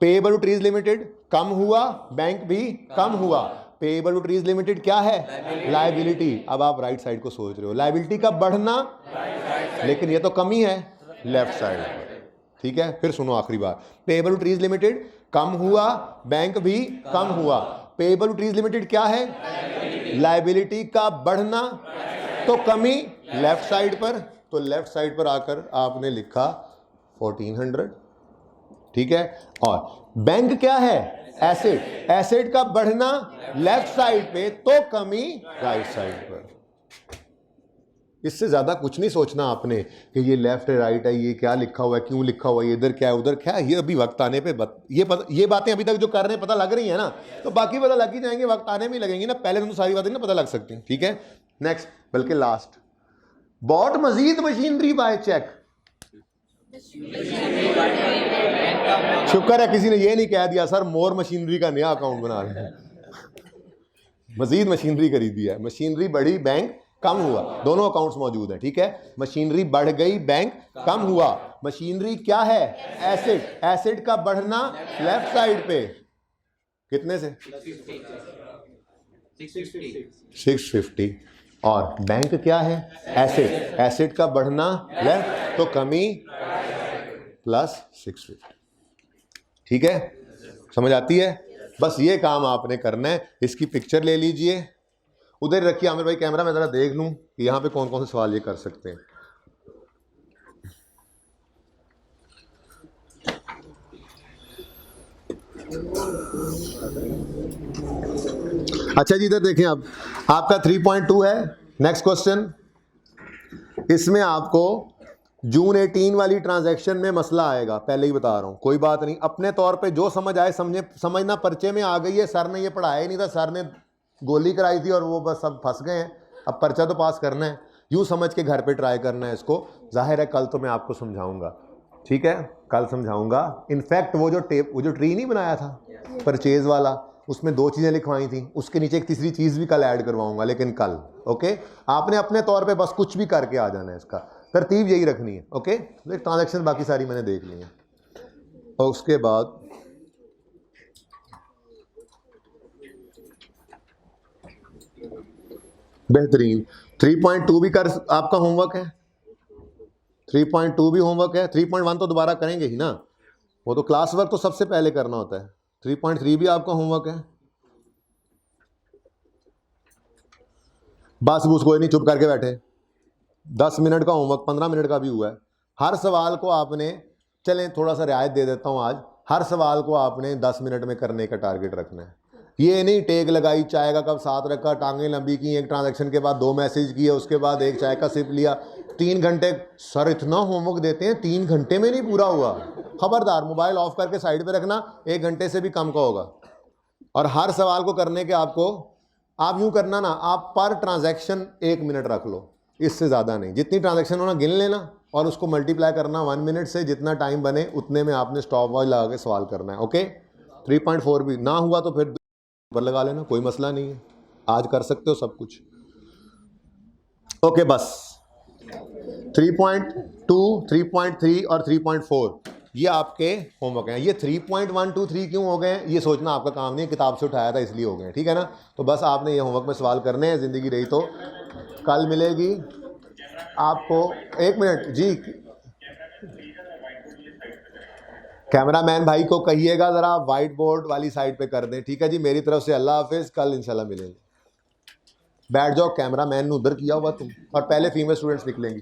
पेएबल टू ट्रीज लिमिटेड कम हुआ, बैंक भी कम हुआ। पेएबल टू ट्रीज लिमिटेड क्या है? लायबिलिटी। अब आप राइट साइड को सोच रहे हो, लायबिलिटी का बढ़ना, लेकिन ये तो कमी है लेफ्ट साइड पर, ठीक है। फिर सुनो आखिरी बार, पेएबल टू ट्रीज लिमिटेड कम हुआ, बैंक भी कम हुआ। पेएबल टू ट्रीज लिमिटेड क्या है? लायबिलिटी का बढ़ना, तो कमी लेफ्ट साइड पर। तो लेफ्ट साइड पर आकर आपने लिखा 1400, ठीक है। और बैंक क्या है? एसेट। एसेट का बढ़ना लेफ्ट साइड पे, तो कमी राइट साइड पर। इससे ज्यादा कुछ नहीं सोचना आपने कि ये लेफ्ट है राइट है, ये क्या लिखा हुआ है, क्यों लिखा हुआ है, इधर क्या है उधर क्या है। ये अभी वक्त आने पे ये बातें अभी तक जो कर रहे हैं पता लग रही है ना, तो बाकी पता लग ही जाएंगे, वक्त आने में लगेंगी ना। पहले तो सारी बातें ना पता लग सकती, ठीक है। नेक्स्ट, बल्कि last, bought Majeed machinery by check. शुक्र है किसी ने ये नहीं कह दिया सर मोर मशीनरी का नया अकाउंट बना रहे हैं। मजीद मशीनरी खरीदी है, मशीनरी बढ़ी, बैंक कम हुआ, दोनों अकाउंट्स मौजूद हैं, ठीक है। मशीनरी बढ़ गई, बैंक कम हुआ। मशीनरी क्या है? एसेट। एसेट का बढ़ना लेफ्ट साइड पे कितने से? 650। और बैंक क्या है? एसेट। एसेट का बढ़ना लेफ्ट, तो कमी प्लस 650, ठीक है। समझ आती है? बस ये काम आपने करना है। इसकी पिक्चर ले लीजिए, उधर रखिए आमिर भाई कैमरा, मैं जरा देख लूं कि यहाँ पे कौन कौन से सवाल ये कर सकते हैं। अच्छा जी, इधर देखें, अब आपका 3.2 है। नेक्स्ट क्वेश्चन, इसमें आपको जून 18 वाली ट्रांजैक्शन में मसला आएगा, पहले ही बता रहा हूं, कोई बात नहीं, अपने तौर पे जो समझ आए समझना। पर्चे में आ गई है, सर ने ये पढ़ाया ही नहीं था, सर ने गोली कराई थी और वो बस सब फंस गए हैं। अब पर्चा तो पास करना है, यूं समझ के घर पे ट्राई करना है इसको। जाहिर है कल तो मैं आपको समझाऊंगा, ठीक है, कल समझाऊंगा। इनफैक्ट वो जो ट्री नहीं बनाया था परचेज वाला, उसमें 2 चीज़ें लिखवाई थी, उसके नीचे एक तीसरी चीज़ भी कल ऐड करवाऊंगा, लेकिन कल। ओके, आपने अपने तौर पे बस कुछ भी करके आ जाना है, इसका तरतीब यही रखनी है। ओके, ट्रांजैक्शन बाकी सारी मैंने देख ली है। और उसके बाद बेहतरीन 3.2 भी कर, आपका होमवर्क है। 3.2 भी होमवर्क है। 3.1 तो दोबारा करेंगे ही ना, वो तो क्लास वर्क तो सबसे पहले करना होता है। 3.3 भी आपका होमवर्क है। बस कोई नहीं, चुप करके बैठे। 10 मिनट का होमवर्क 15 मिनट का भी हुआ है। हर सवाल को आपने, चलें थोड़ा सा रियायत दे देता हूँ आज, हर सवाल को आपने 10 मिनट में करने का टारगेट रखना है। ये नहीं टेक लगाई, चाय का कप साथ रखा, टांगें लंबी की, एक ट्रांजैक्शन के बाद 2 मैसेज किए, उसके बाद एक चाय का सिप लिया, 3 घंटे। सर इतना होमवर्क देते हैं, 3 घंटे में नहीं पूरा हुआ। खबरदार, मोबाइल ऑफ करके साइड पे रखना, 1 घंटे से भी कम का होगा। और हर सवाल को करने के आपको, आप यूँ करना ना, आप पर ट्रांजैक्शन 1 मिनट रख लो, इससे ज़्यादा नहीं। जितनी ट्रांजैक्शन होना गिन लेना और उसको मल्टीप्लाई करना 1 मिनट से, जितना टाइम बने उतने में आपने स्टॉप वॉच लगा के सवाल करना है। ओके, 3.4 भी ना हुआ तो फिर ऊपर लगा लेना, कोई मसला नहीं है, आज कर सकते हो सब कुछ। ओके बस 3.2, 3.3 और 3.4 ये आपके होमवर्क हैं। ये 3.1, 2, 3 क्यों हो गए हैं ये सोचना आपका काम नहीं है, किताब से उठाया था इसलिए हो गए हैं, ठीक है ना। तो बस आपने ये होमवर्क में सवाल करने हैं, ज़िंदगी रही तो। कल मिलेगी आपको, 1 मिनट जी, कैमरामैन भाई को कहिएगा ज़रा वाइट बोर्ड वाली साइड पे कर दें, ठीक है जी। मेरी तरफ से अल्लाह हाफिज़, कल इंशाल्लाह मिलेंगे। बैठ जाओ, कैमरामैन ने उधर किया हुआ तुम, और पहले फीमेल स्टूडेंट्स निकलेंगी।